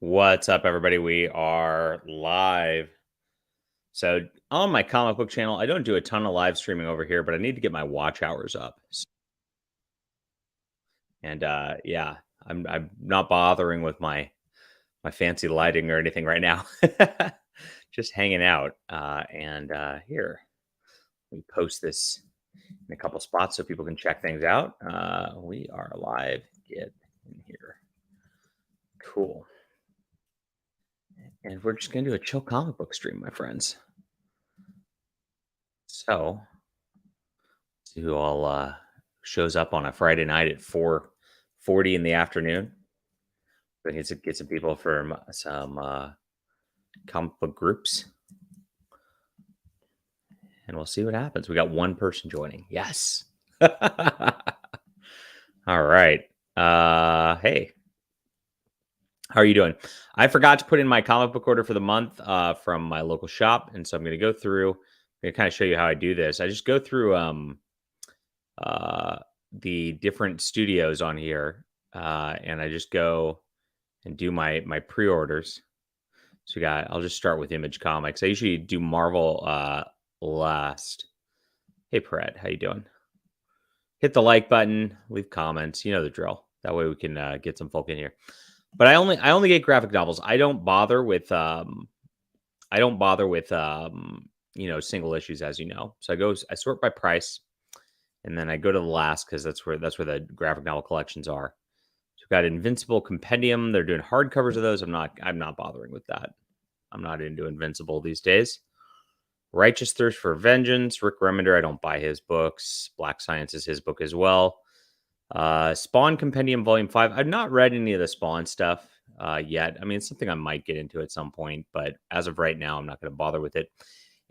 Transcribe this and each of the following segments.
What's up, everybody? We are live. So, on my comic book channel, I don't do a ton of live streaming over here, but I need to get my watch hours up. And yeah, I'm not bothering with my fancy lighting or anything right now. Just hanging out. Here, we post this in a couple spots so people can check things out. We are live. Get in here. Cool. And we're just going to do a chill comic book stream, my friends. So, see who all shows up on a Friday night at 4:40 in the afternoon. We need to get some people from some comic book groups, and we'll see what happens. We got one person joining. Yes. All right. Hey, how are you doing? I forgot to put in my comic book order for the month from my local shop, and so I'm going to go through. I'm going to kind of show you how I do this. I just go through the different studios on here, and I just go and do my pre-orders. So I'll just start with Image Comics. I usually do Marvel last. Hey, Pred, how you doing? Hit the like button, leave comments. You know the drill. That way we can get some folk in here. But I only get graphic novels. I don't bother with single issues, as you know. So I sort by price, and then I go to the last because that's where the graphic novel collections are. So we've got Invincible Compendium. They're doing hardcovers of those. I'm not bothering with that. I'm not into Invincible these days. Righteous Thirst for Vengeance. Rick Remender. I don't buy his books. Black Science is his book as well. Spawn Compendium Volume 5. I've not read any of the Spawn stuff yet. I mean, it's something I might get into at some point, but as of right now, I'm not going to bother with it.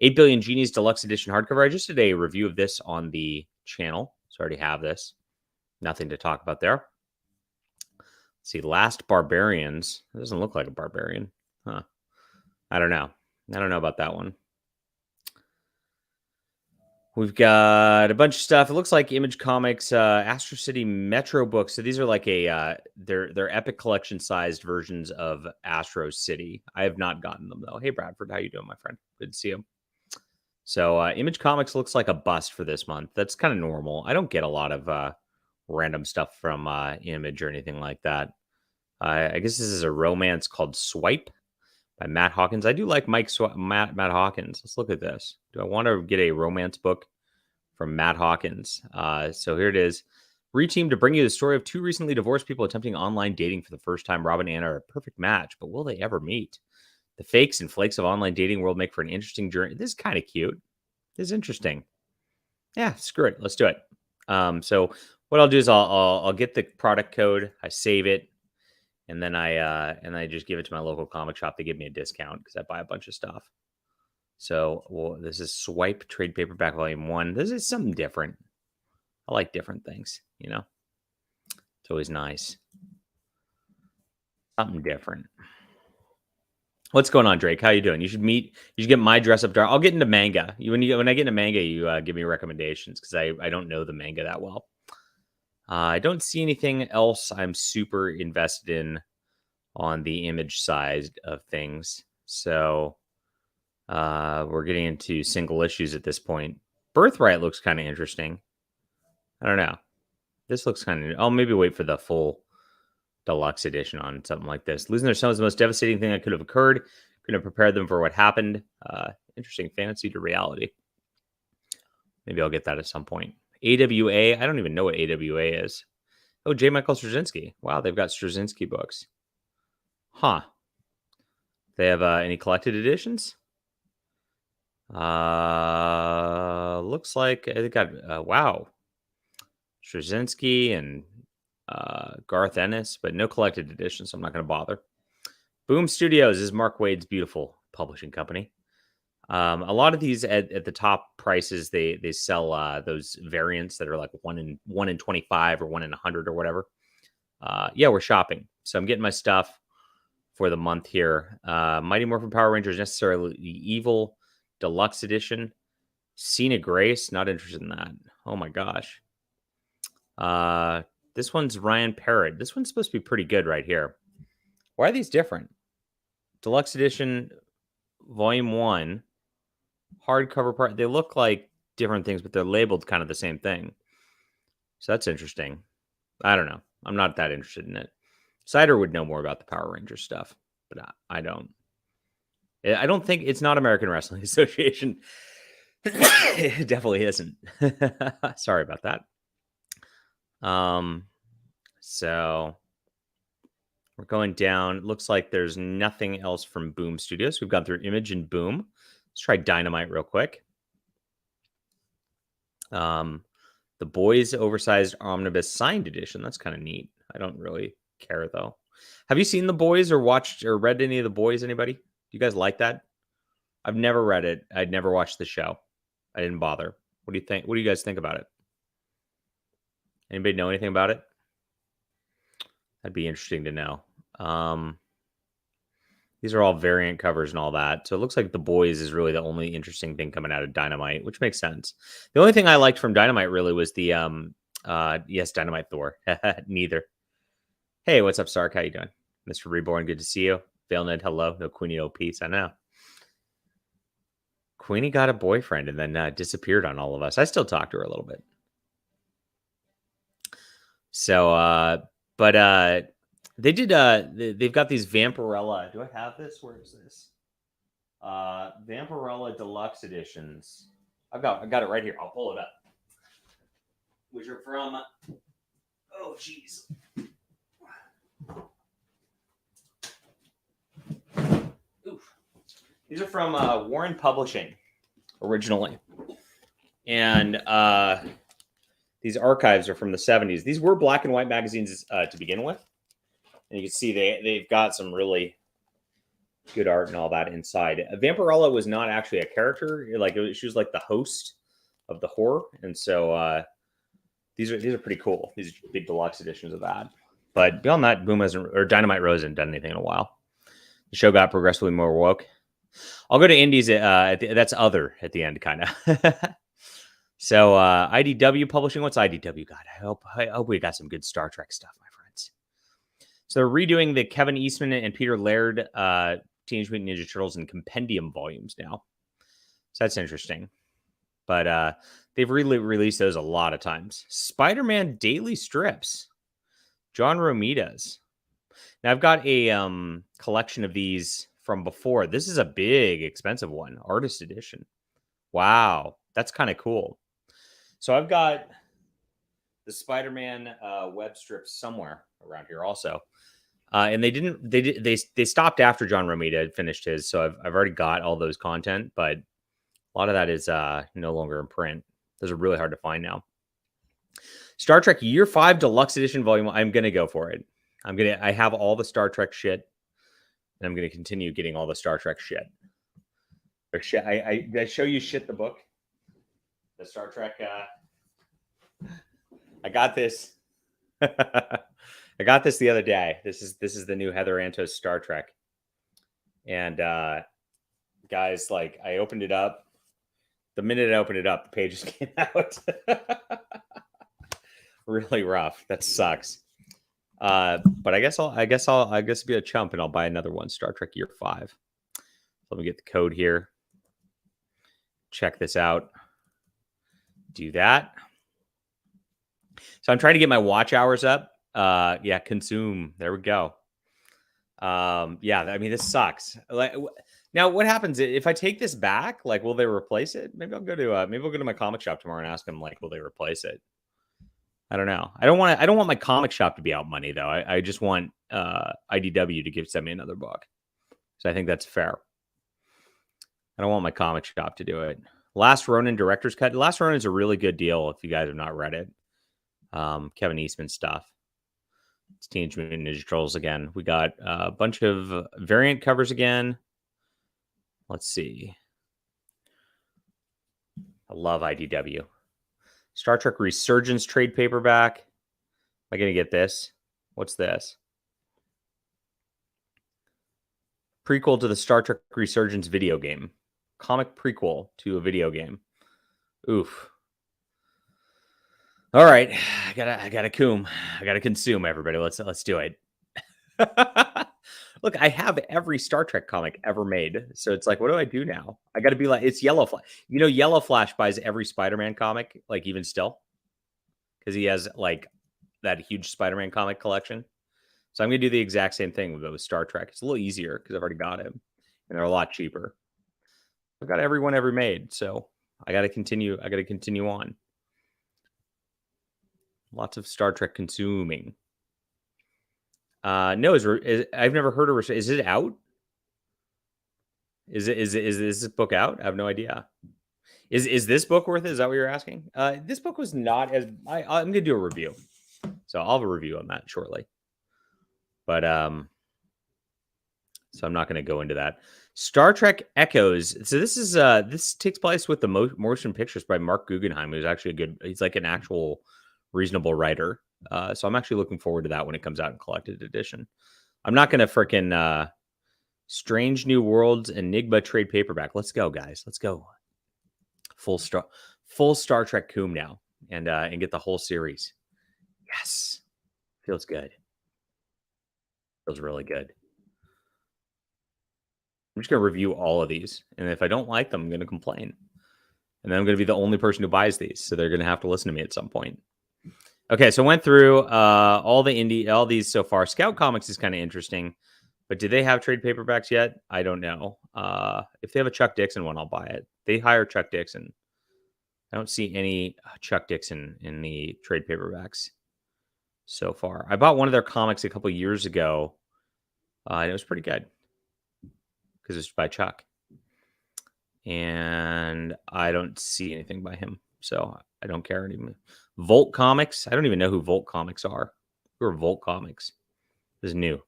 8 Billion Genies Deluxe Edition hardcover. I just did a review of this on the channel, so I already have this. Nothing to talk about there. Let's see, Last Barbarians. It doesn't look like a barbarian. Huh. I don't know. I don't know about that one. We've got a bunch of stuff. It looks like Image Comics, Astro City Metro books. So these are like they're Epic Collection sized versions of Astro City. I have not gotten them though. Hey Bradford, how you doing, my friend? Good to see you. So Image Comics looks like a bust for this month. That's kind of normal. I don't get a lot of random stuff from Image or anything like that. I guess this is a romance called Swipe by Matt Hawkins. I do like Matt Hawkins. Let's look at this. Do I want to get a romance book from Matt Hawkins? So here it is. Reteam to bring you the story of two recently divorced people attempting online dating for the first time. Rob and Anna are a perfect match, but will they ever meet? The fakes and flakes of online dating world make for an interesting journey. This is kind of cute. This is interesting. Yeah, screw it. Let's do it. So what I'll do is I'll get the product code. I save it. And then I just give it to my local comic shop. They give me a discount because I buy a bunch of stuff. So this is Swipe Trade Paperback Volume 1. This is something different. I like different things, you know. It's always nice. Something different. What's going on, Drake? How you doing? You should get my dress up dark. I'll get into manga. When I get into manga, you give me recommendations because I don't know the manga that well. I don't see anything else I'm super invested in on the Image side of things. So we're getting into single issues at this point. Birthright looks kind of interesting. I don't know. This looks kind of... I'll maybe wait for the full deluxe edition on something like this. Losing their son was the most devastating thing that could have occurred. Couldn't have prepared them for what happened. Interesting fantasy to reality. Maybe I'll get that at some point. AWA. I don't even know what AWA is. Oh, J. Michael Straczynski. Wow, they've got Straczynski books. Huh. They have any collected editions? Looks like they got wow. Straczynski and Garth Ennis, but no collected editions, so I'm not going to bother. Boom Studios is Mark Waid's beautiful publishing company. A lot of these at the top prices, they sell those variants that are like 1 in 25 or 1 in 100 or whatever. Yeah, we're shopping. So I'm getting my stuff for the month here. Mighty Morphin Power Rangers Necessarily Evil Deluxe Edition. Cena Grace, not interested in that. Oh my gosh. This one's Ryan Parrott. This one's supposed to be pretty good right here. Why are these different? Deluxe Edition, Volume 1, hardcover part. They look like different things, but they're labeled kind of the same thing. So that's interesting. I don't know. I'm not that interested in it. Cider would know more about the Power Rangers stuff, but I don't. I don't think it's not American Wrestling Association. It definitely isn't. Sorry about that. So we're going down. Looks like there's nothing else from Boom Studios. We've gone through Image and Boom. Let's try Dynamite real quick. The Boys Oversized Omnibus Signed Edition. That's kind of neat. I don't really care though. Have you seen The Boys or watched or read any of The Boys? Anybody? Do you guys like that? I've never read it. I'd never watched the show. I didn't bother. What do you think? What do you guys think about it? Anybody know anything about it? That'd be interesting to know. These are all variant covers and all that. So it looks like The Boys is really the only interesting thing coming out of Dynamite, which makes sense. The only thing I liked from Dynamite really was the yes, Dynamite Thor. Neither. Hey, what's up, Sark? How you doing? Mr. Reborn, good to see you. Vailned, hello. No Queenie, no peace. I know. Queenie got a boyfriend and then disappeared on all of us. I still talk to her a little bit. So, but they did. They've got these Vampirella. Do I have this? Where is this? Vampirella Deluxe Editions. I got it right here. I'll pull it up. Which are from. Oh, jeez. Oof. These are from Warren Publishing originally, and these archives are from the 70s. These were black and white magazines to begin with. And you can see they've got some really good art and all that inside. Vampirella was not actually a character. Like she was like the host of the horror. And so these are pretty cool. These are big deluxe editions of that. But beyond that, Boom hasn't, or Dynamite Rose hasn't done anything in a while. The show got progressively more woke. I'll go to indies. That's other at the end, kind of. So IDW Publishing. What's IDW got? I hope we got some good Star Trek stuff, my friends. So they're redoing the Kevin Eastman and Peter Laird Teenage Mutant Ninja Turtles in compendium volumes now. So that's interesting. But they've released those a lot of times. Spider-Man daily strips. John Romita's. Now I've got a collection of these from before. This is a big, expensive one. Artist edition. Wow. That's kind of cool. So I've got the Spider-Man web strips somewhere around here also. And they stopped after John Romita had finished his. So I've already got all those content, but a lot of that is no longer in print. Those are really hard to find now. Star Trek Year 5 Deluxe Edition Volume. I'm going to go for it. I have all the Star Trek shit, and I'm going to continue getting all the Star Trek shit. Or shit. I show you shit the book. The Star Trek. I got this. I got this the other day. This is the new Heather Antos Star Trek. And guys, like I opened it up. The minute I opened it up, the pages came out. Really rough. That sucks. But I guess I'll be a chump and I'll buy another one. Star Trek Year 5. Let me get the code here. Check this out. Do that. So I'm trying to get my watch hours up. Yeah, consume. There we go. Yeah, I mean, this sucks. Like, now what happens if I take this back? Like, will they replace it? Maybe I'll go to my comic shop tomorrow and ask them, like, will they replace it? I don't know. I don't want my comic shop to be out money though. I just want IDW to send me another book. So I think that's fair. I don't want my comic shop to do it. Last Ronin Director's Cut. Last Ronin is a really good deal if you guys have not read it. Kevin Eastman stuff. It's Teenage Mutant Ninja Turtles again. We got a bunch of variant covers again. Let's see. I love IDW. Star Trek Resurgence trade paperback. Am I going to get this? What's this? Prequel to the Star Trek Resurgence video game. Comic prequel to a video game. Oof. All right. I gotta consume, everybody. Let's do it. Let's Look, I have every Star Trek comic ever made. So it's like, what do I do now? I got to be like, it's Yellow Flash. You know, Yellow Flash buys every Spider-Man comic, like even still, because he has like that huge Spider-Man comic collection. So I'm going to do the exact same thing with Star Trek. It's a little easier because I've already got him and they're a lot cheaper. I've got everyone ever made. So I got to continue. I got to continue on. Lots of Star Trek consuming. No, I've never heard of. Is it out? Is this book out? I have no idea. Is this book worth it? Is that what you're asking? This book was not as. I'm gonna do a review, so I'll have a review on that shortly. But so I'm not gonna go into that. Star Trek Echoes. So this takes place with the motion pictures by Mark Guggenheim, who's actually a good. He's like an actual reasonable writer. So I'm actually looking forward to that when it comes out in collected edition. I'm not gonna fricking Strange New Worlds Enigma trade paperback. Let's go, guys. Let's go. Full Star Trek coom now, and get the whole series. Yes, feels good. Feels really good. I'm just gonna review all of these, and if I don't like them, I'm gonna complain, and then I'm gonna be the only person who buys these, so they're gonna have to listen to me at some point. Okay, so I went through all these so far. Scout Comics is kind of interesting. But do they have trade paperbacks yet? I don't know. If they have a Chuck Dixon one, I'll buy it. They hire Chuck Dixon. I don't see any Chuck Dixon in the trade paperbacks so far. I bought one of their comics a couple years ago, and it was pretty good because it's by Chuck. And I don't see anything by him, so I don't care anymore. Volt Comics. I don't even know who Volt Comics are. Who are Volt Comics? This is new.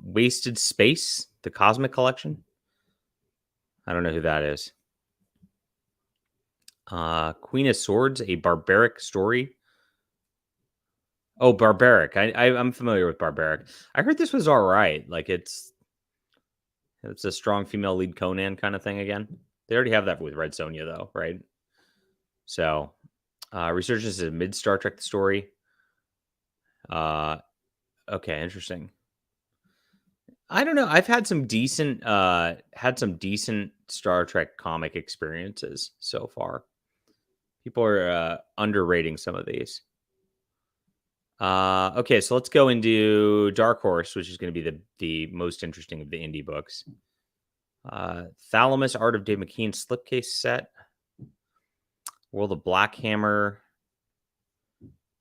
Wasted Space, the Cosmic Collection. I don't know who that is. Queen of Swords, a barbaric story. Oh, barbaric. I'm familiar with barbaric. I heard this was all right. Like it's a strong female lead Conan kind of thing again. They already have that with Red Sonja though, right? So, Resurgence is a mid Star Trek story. Okay, interesting. I don't know. I've had some decent Star Trek comic experiences so far. People are underrating some of these. Okay, so let's go into Dark Horse, which is going to be the most interesting of the indie books. Thalamus, Art of Dave McKean slipcase set. World of Black Hammer.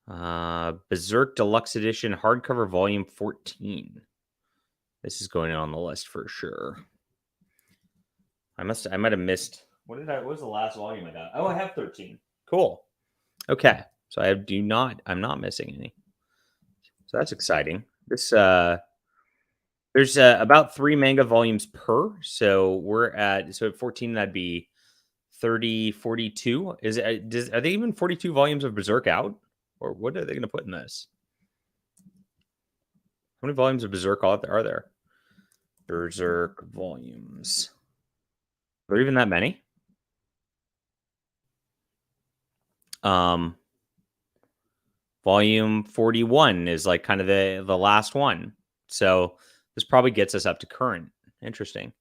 Berserk Deluxe Edition, hardcover volume 14. This is going on the list for sure. I might have missed. What was the last volume I got? Oh, I have 13. Cool. Okay. So I'm not missing any. So that's exciting. This there's about 3 manga volumes per. So at 14, that'd be 30, 42. Are they even 42 volumes of Berserk out? Or what are they going to put in this? How many volumes of Berserk are there? Berserk volumes. Are there even that many? Volume 41 is like kind of the last one. So this probably gets us up to current. Interesting.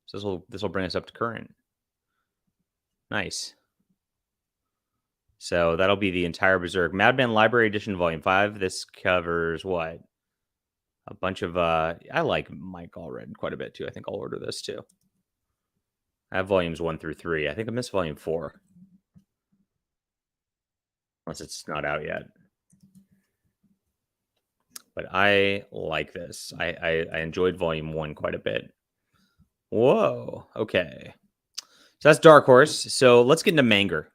So this will bring us up to current. Nice. So that'll be the entire Berserk. Madman Library Edition Volume 5. This covers what? A bunch of I like Mike Allred quite a bit too. I think I'll order this too. I have volumes 1 through 3. I think I missed volume 4. Unless it's not out yet. But I like this. I enjoyed volume 1 quite a bit. Whoa. Okay. So that's Dark Horse. So let's get into Manger.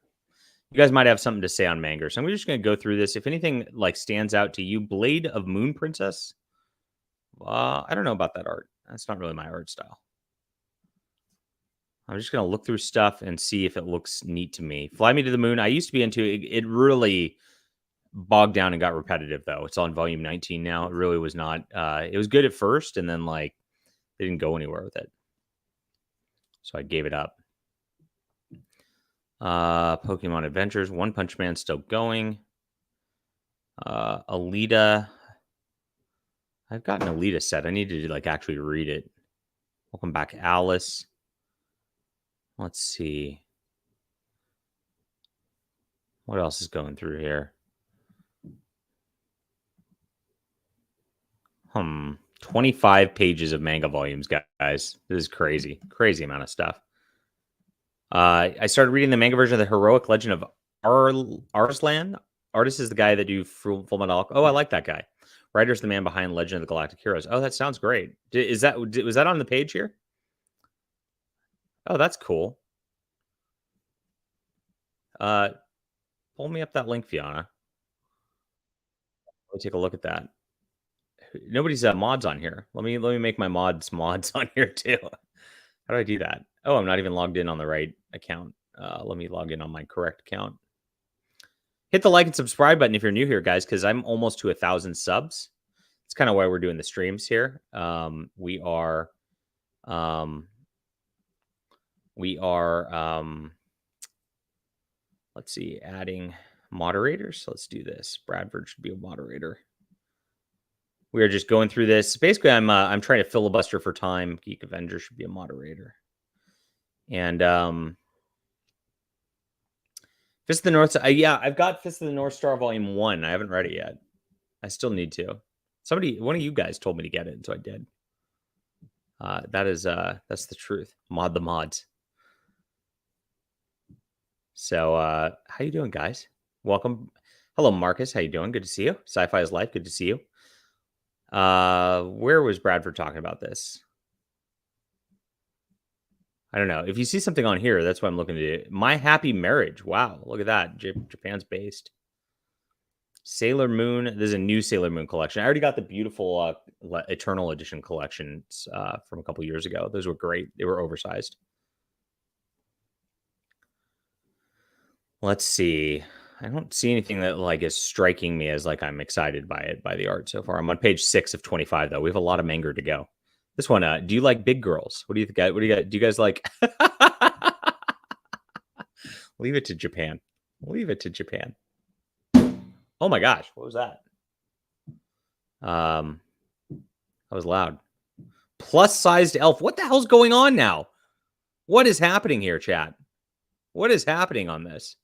You guys might have something to say on Manger. So I'm just going to go through this. If anything like stands out to you, Blade of Moon Princess. I don't know about that art. That's not really my art style. I'm just going to look through stuff and see if it looks neat to me. Fly Me to the Moon. I used to be into it. It really bogged down and got repetitive, though. It's on volume 19 now. It really was not. It was good at first, and then like they didn't go anywhere with it. So I gave it up. Pokemon Adventures. One Punch Man still going. Alita. I've got an Alita set. I need to like actually read it. Welcome back, Alice. Let's see. What else is going through here? 25 pages of manga volumes, guys. This is crazy. Crazy amount of stuff. I started reading the manga version of the Heroic Legend of Arslan. Artist is the guy that do Full Metal. Oh, I like that guy. Writer's the man behind Legend of the Galactic Heroes. Oh, that sounds great. Was that on the page here? Oh, that's cool. Pull me up that link, Fiona. Let me take a look at that. Nobody's mods on here. Let me make my mods on here too. How do I do that? Oh, I'm not even logged in on the right account. Let me log in on my correct account. Hit the like and subscribe button if you're new here, guys, because I'm almost to 1,000 subs. It's kind of why we're doing the streams here. We are let's see, adding moderators. Let's do this. Bradford should be a moderator. We are just going through this. Basically, I'm trying to filibuster for time. Geek Avenger should be a moderator. And Fist of the North. Yeah, I've got Fist of the North Star Volume 1. I haven't read it yet. I still need to. One of you guys told me to get it, so I did. That's the truth. Mod the mods. So, how you doing, guys? Welcome. Hello, Marcus. How you doing? Good to see you. Sci-Fi is Life. Good to see you. Where was Bradford talking about this? I don't know. If you see something on here, that's what I'm looking to do. My Happy Marriage. Wow, look at that. Japan's based. Sailor Moon. There's a new Sailor Moon collection. I already got the beautiful Eternal Edition collections from a couple years ago. Those were great. They were oversized. Let's see. I don't see anything that like is striking me as like I'm excited by it, by the art so far. I'm on page 6 of 25 though. We have a lot of manga to go. This one, do you like big girls? What do you think? What do you got? Do you guys like? Leave it to Japan. Leave it to Japan. Oh my gosh, what was that? That was loud. Plus-sized elf. What the hell's going on now? What is happening here, chat? What is happening on this?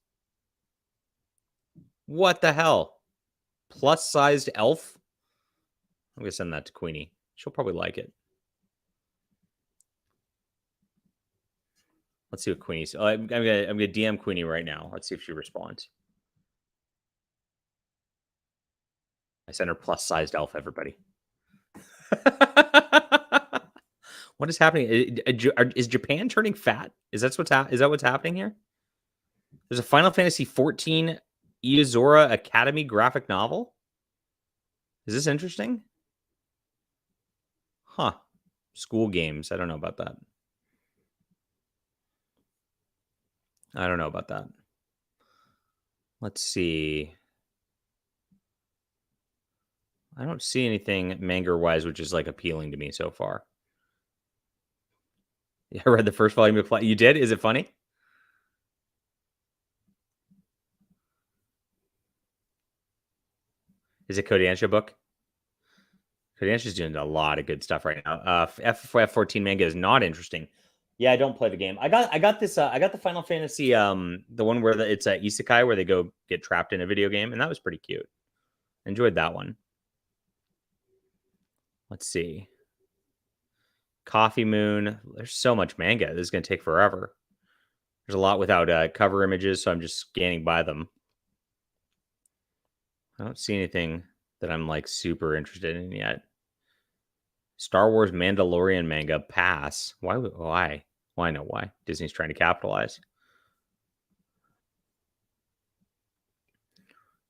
What the hell? Plus-sized elf? I'm going to send that to Queenie. She'll probably like it. Let's see what Queenie's. I'm gonna DM Queenie right now. Let's see if she responds. I sent her plus-sized elf, everybody. What is happening? Is Japan turning fat? Is that what's happening here? There's a Final Fantasy 14 Iozora Academy graphic novel. Is this interesting? Huh. School games. I don't know about that. I don't know about that. Let's see. I don't see anything manga-wise which is like appealing to me so far. Yeah, I read the first volume of You did? Is it funny? Is it Kodansha book? Kodansha's doing a lot of good stuff right now. F14 manga is not interesting. Yeah, I don't play the game. I got this. I got the Final Fantasy, the one where it's a isekai where they go get trapped in a video game, and that was pretty cute. Enjoyed that one. Let's see. Coffee Moon. There's so much manga. This is going to take forever. There's a lot without cover images, so I'm just scanning by them. I don't see anything that I'm like super interested in yet. Star Wars Mandalorian manga, pass. Why? Why? Well, I know why. Disney's trying to capitalize.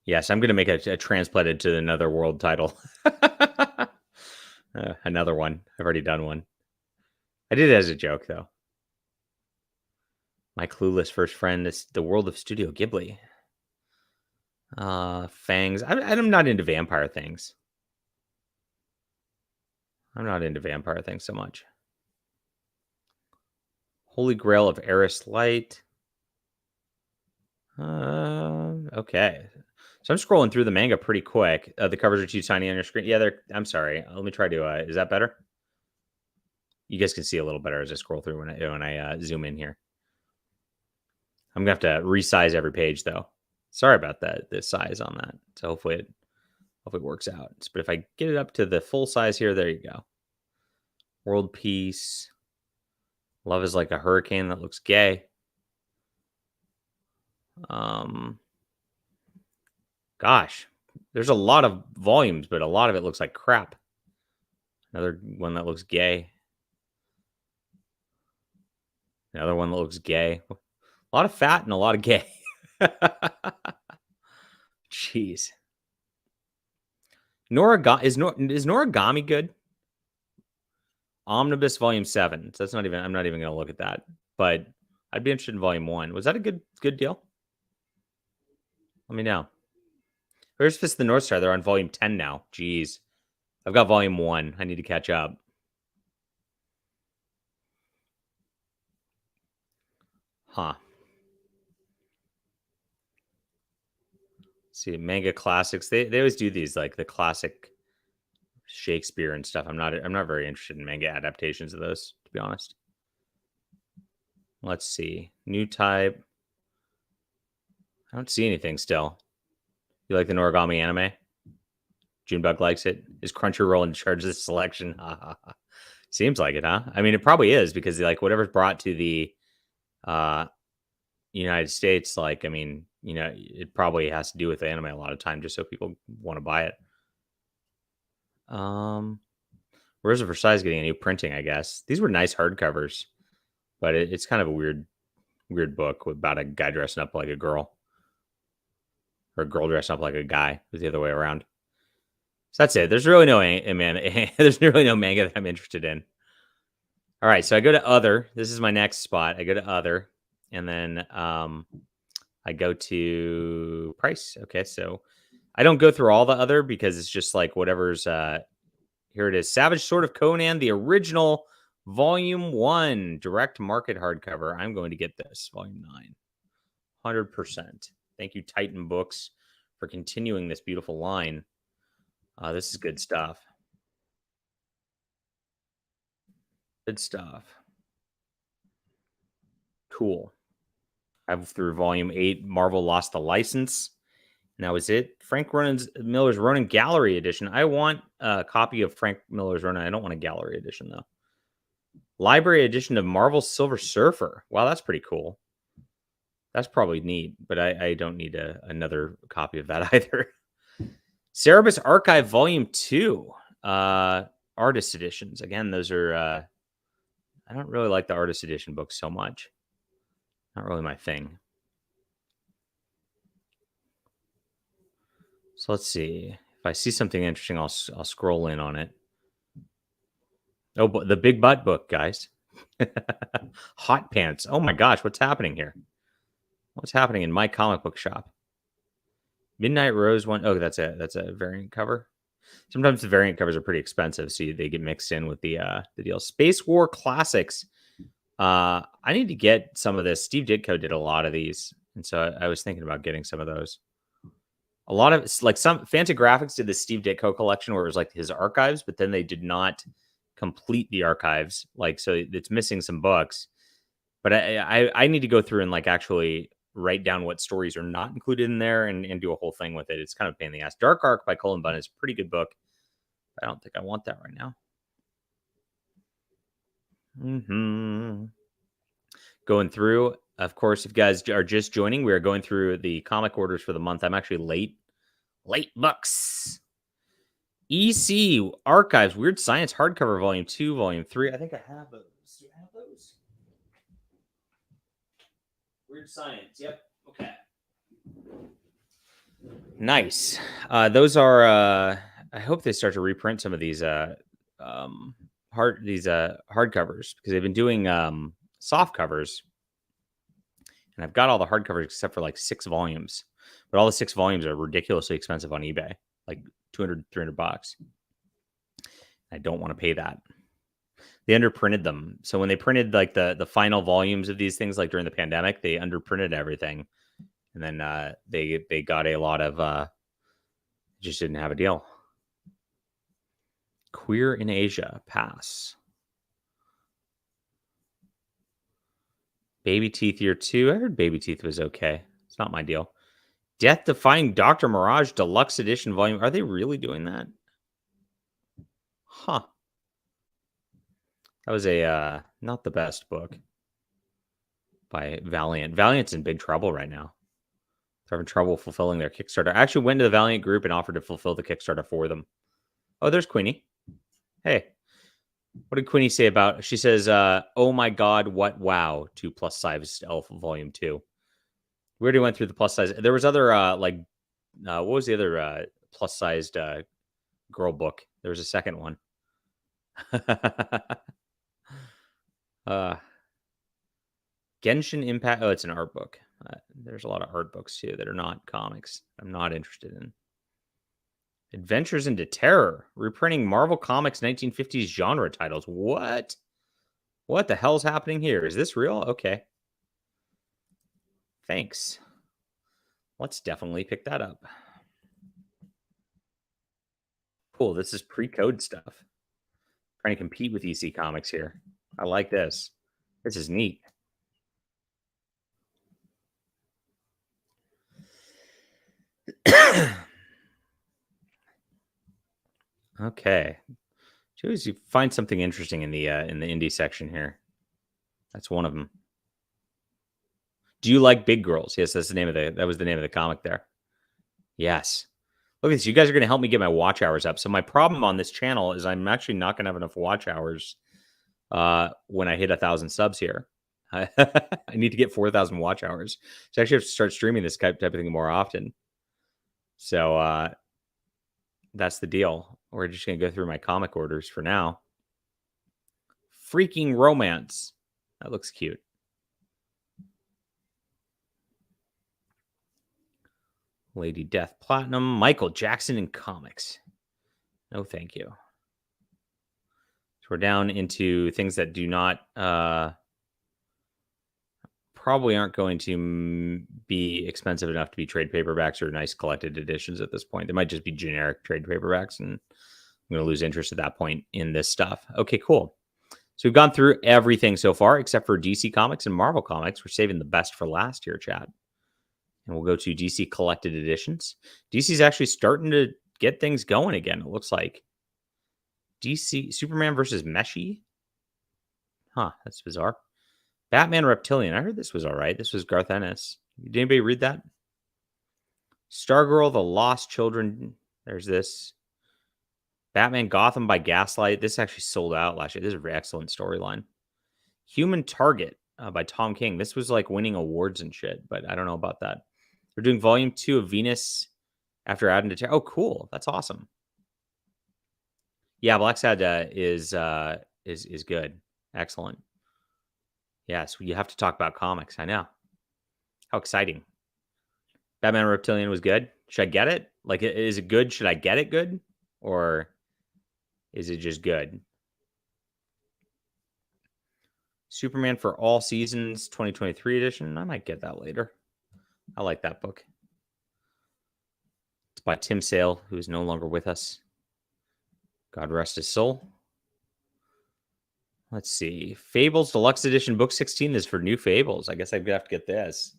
Yes, I'm going to make a transplanted to another world title. Another one. I've already done one. I did it as a joke, though. My clueless first friend is the world of Studio Ghibli. Fangs. I'm not into vampire things. I'm not into vampire things so much. Holy Grail of Eris Light. Okay. So I'm scrolling through the manga pretty quick. The covers are too tiny on your screen. Yeah, I'm sorry. Let me try to. Is that better? You guys can see a little better as I scroll through when I zoom in here. I'm gonna have to resize every page though. Sorry about that. The size on that. So hopefully it works out. But if I get it up to the full size here, there you go. World peace. Love is like a hurricane that looks gay. Gosh, there's a lot of volumes, but a lot of it looks like crap. Another one that looks gay. Another one that looks gay. A lot of fat and a lot of gay. Jeez. Is Noragami good? Omnibus Volume 7. So I'm not even going to look at that. But I'd be interested in Volume 1. Was that a good deal? Let me know. Where's Fist of the North Star? They're on Volume 10 now. Jeez. I've got Volume 1. I need to catch up. Huh. See, manga classics. They always do these, like the classic Shakespeare and stuff. I'm not very interested in manga adaptations of those, to be honest. Let's see. New type. I don't see anything still. You like the Noragami anime? Junebug likes it. Is Crunchyroll in charge of this selection? Seems like it, huh? I mean, it probably is, because like whatever's brought to the United States, like, I mean, you know, it probably has to do with the anime a lot of time, just so people want to buy it. Where's the Versailles getting a new printing? I guess these were nice hardcovers, but it's kind of a weird book about a guy dressing up like a girl, or a girl dressing up like a guy. It was the other way around. So that's it. There's really no there's really no manga that I'm interested in. All right, so I go to other. This is my next spot. I go to other, and then I go to price. Okay, so I don't go through all the other because it's just like whatever's. Here it is, Savage Sword of Conan, the original Volume 1, direct market hardcover. I'm going to get this, Volume 9. 100%. Thank you, Titan Books, for continuing this beautiful line. This is good stuff. Good stuff. Cool. I'm through Volume 8. Marvel lost the license. Now is it Frank Miller's Ronin Gallery Edition? I want a copy of Frank Miller's Ronin. I don't want a Gallery Edition, though. Library Edition of Marvel Silver Surfer. Wow, that's pretty cool. That's probably neat, but I don't need another copy of that either. Cerebus Archive Volume 2. Artist editions. Again, those are... I don't really like the artist edition books so much. Not really my thing. So let's see. If I see something interesting, I'll scroll in on it. Oh, but the Big Butt book, guys. Hot Pants. Oh my gosh, what's happening here? What's happening in my comic book shop? Midnight Rose one. Oh, that's a variant cover. Sometimes the variant covers are pretty expensive, so they get mixed in with the deal. Space War Classics. I need to get some of this. Steve Ditko did a lot of these, and so I was thinking about getting some of those. A lot of like some Fantagraphics did the Steve Ditko collection where it was like his archives, but then they did not complete the archives. Like, so it's missing some books. But I need to go through and like actually write down what stories are not included in there and do a whole thing with it. It's kind of a pain in the ass. Dark Arc by Cullen Bunn is a pretty good book. I don't think I want that right now. Going through, of course, if you guys are just joining, we are going through the comic orders for the month. I'm actually late books. EC Archives, Weird Science hardcover, Volume 2, Volume 3. I think I have those. Do I have those? Weird Science. Yep. Okay. Nice. Those are. I hope they start to reprint some of these hardcovers, because they've been doing soft covers, and I've got all the hardcovers except for like 6 volumes, but all the 6 volumes are ridiculously expensive on eBay, like $200-$300. I don't want to pay that. They underprinted them, so when they printed like the final volumes of these things, like during the pandemic, they underprinted everything, and then they got a lot of Just didn't have a deal. Queer in Asia, pass. Baby Teeth Year 2. I heard Baby Teeth was okay. It's not my deal. Death Defying Dr. Mirage Deluxe Edition Volume. Are they really doing that? Huh. That was a not the best book by Valiant. Valiant's in big trouble right now. They're having trouble fulfilling their Kickstarter. I actually went to the Valiant group and offered to fulfill the Kickstarter for them. Oh, there's Queenie. Hey. What did Queenie say about? She says, "Oh my God, what wow!" To plus size Elf Volume 2. We already went through the plus size. There was other what was the other plus sized girl book? There was a second one. Genshin Impact. Oh, it's an art book. There's a lot of art books too that are not comics. I'm not interested in. Adventures into Terror, reprinting Marvel Comics 1950s genre titles. What? What the hell's happening here? Is this real? Okay. Thanks. Let's definitely pick that up. Cool. This is pre-code stuff. Trying to compete with EC Comics here. I like this. This is neat. Okay. Choose you find something interesting in the indie section here. That's one of them. Do you like big girls? Yes, that's the name of that was the name of the comic there. Yes. Look at this. You guys are going to help me get my watch hours up. So my problem on this channel is I'm actually not going to have enough watch hours when I hit 1,000 subs here. I need to get 4,000 watch hours. So I actually have to start streaming this type of thing more often. So that's the deal. We're just going to go through my comic orders for now. Freaking Romance. That looks cute. Lady Death Platinum. Michael Jackson in comics. No, thank you. So we're down into things that do not probably aren't going to be expensive enough to be trade paperbacks or nice collected editions at this point. They might just be generic trade paperbacks, and I'm going to lose interest at that point in this stuff. Okay, cool. So we've gone through everything so far except for DC Comics and Marvel Comics. We're saving the best for last here, chat. And we'll go to DC collected editions. DC's actually starting to get things going again, it looks like. DC Superman versus Meshy. Huh, that's bizarre. Batman Reptilian. I heard this was all right. This was Garth Ennis. Did anybody read that? Stargirl, The Lost Children. There's this. Batman Gotham by Gaslight. This actually sold out last year. This is an excellent storyline. Human Target by Tom King. This was like winning awards and shit, but I don't know about that. We're doing volume 2 of Venus after adding to. Oh, cool. That's awesome. Yeah, Black Sad is good. Excellent. Yes, you have to talk about comics. I know. How exciting. Batman Reptilian was good. Should I get it? Like, is it good? Should I get it good? Or is it just good? Superman for All Seasons 2023 edition. I might get that later. I like that book. It's by Tim Sale, who is no longer with us. God rest his soul. Let's see. Fables Deluxe Edition, Book 16 is for new Fables. I guess I'd have to get this.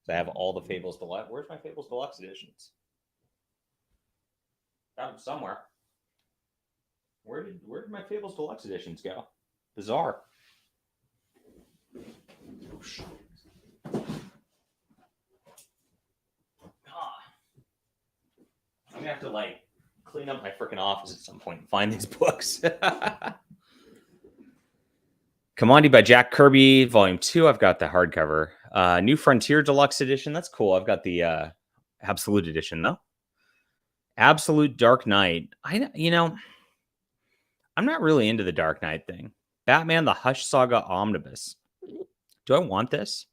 I have all the Fables Deluxe. Where's my Fables Deluxe Editions? Got them somewhere. Where did my Fables Deluxe Editions go? Bizarre. I'm gonna have to like clean up my freaking office at some point and find these books. Commodity by Jack Kirby, Volume 2. I've got the hardcover. New Frontier Deluxe Edition. That's cool. I've got the Absolute Edition, though. Absolute Dark Knight. I'm not really into the Dark Knight thing. Batman, the Hush Saga Omnibus. Do I want this?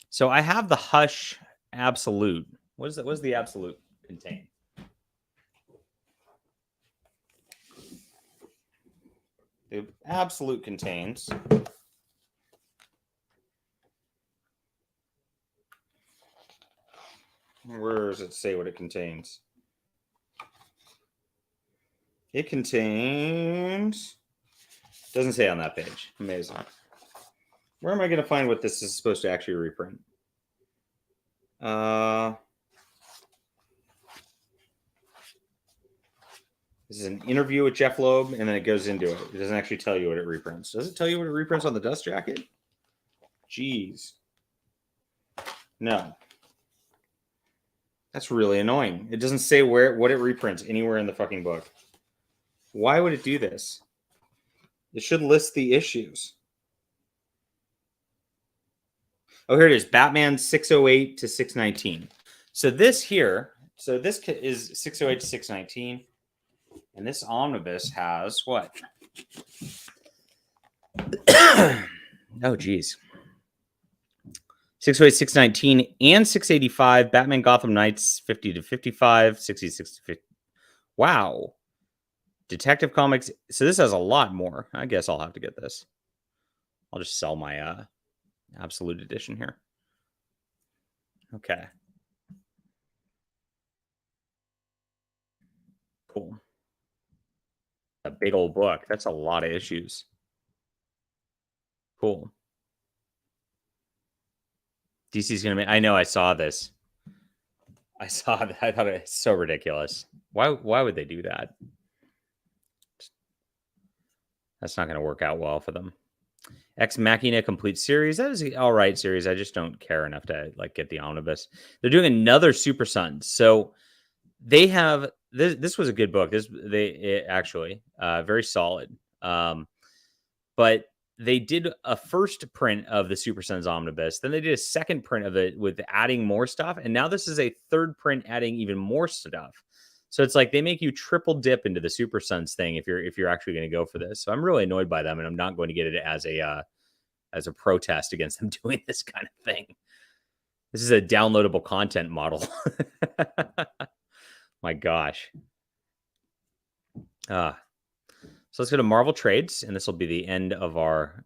So I have the Hush Absolute. What does the Absolute contain? The Absolute contains where does it say what it contains? It contains... Doesn't say on that page. Amazing. Where am I going to find what this is supposed to actually reprint? This is an interview with Jeff Loeb, and then it goes into it. It doesn't actually tell you what it reprints. Does it tell you what it reprints on the dust jacket? Jeez. No. That's really annoying. It doesn't say what it reprints anywhere in the fucking book. Why would it do this? It should list the issues. Oh, here it is. Batman 608 to 619. So this here, this is 608 to 619. And this omnibus has what? Oh, geez. 608, 619, and 685. Batman Gotham Knights 50 to 55, 66 to 50. Wow. Detective Comics. So this has a lot more. I guess I'll have to get this. I'll just sell my Absolute Edition here. Okay. Cool. A big old book. That's a lot of issues. Cool. DC's going to make... I know, I saw this. I saw that. I thought it was so ridiculous. Why would they do that? That's not going to work out well for them. Ex Machina Complete Series. That is an all right series. I just don't care enough to get the omnibus. They're doing another Super Sons. So they have... This was a good book. Actually very solid. But they did a first print of the Super Sons omnibus. Then they did a second print of it with adding more stuff. And now this is a third print adding even more stuff. So it's like they make you triple dip into the Super Sons thing if you're actually going to go for this. So I'm really annoyed by them, and I'm not going to get it as a protest against them doing this kind of thing. This is a downloadable content model. My gosh. So let's go to Marvel Trades, and this will be the end of our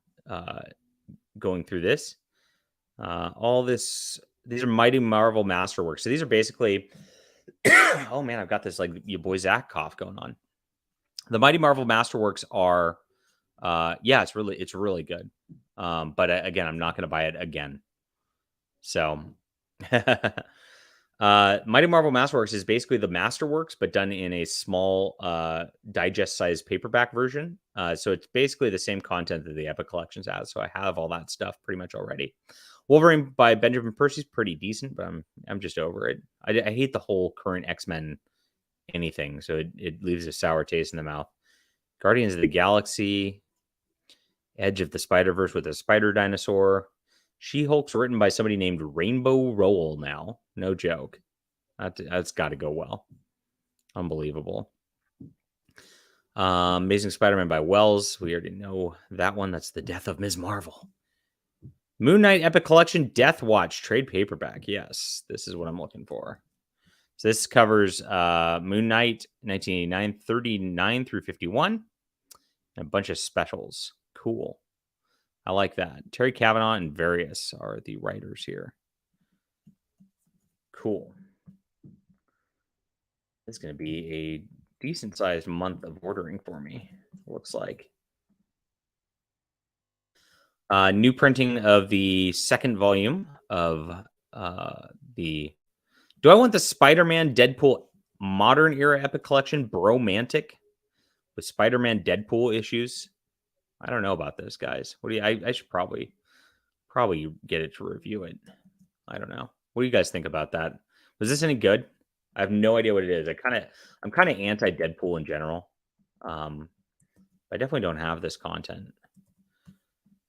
going through this. These are Mighty Marvel Masterworks. So these are basically, oh man, I've got this like your boy Zach cough going on. The Mighty Marvel Masterworks are, it's really good. But again, I'm not going to buy it again. So. Mighty Marvel Masterworks is basically the Masterworks, but done in a small digest-sized paperback version. So it's basically the same content that the Epic Collections has. So I have all that stuff pretty much already. Wolverine by Benjamin Percy's pretty decent, but I'm just over it. I hate the whole current X-Men anything, so it leaves a sour taste in the mouth. Guardians of the Galaxy, Edge of the Spider-Verse with a spider dinosaur. She-Hulk's written by somebody named Rainbow Rowell now. No joke. That's got to go well. Unbelievable. Amazing Spider-Man by Wells. We already know that one. That's the death of Ms. Marvel. Moon Knight Epic Collection Death Watch trade paperback. Yes, this is what I'm looking for. So this covers Moon Knight 1989, 39 through 51. And a bunch of specials. Cool. I like that. Terry Cavanaugh and Various are the writers here. Cool. It's going to be a decent-sized month of ordering for me, looks like. New printing of the second volume of the... Do I want the Spider-Man Deadpool Modern Era Epic Collection Bromantic with Spider-Man Deadpool issues? I don't know about this, guys. What do you? I should probably get it to review it. I don't know. What do you guys think about that? Was this any good? I have no idea what it is. I'm kind of anti Deadpool in general. I definitely don't have this content.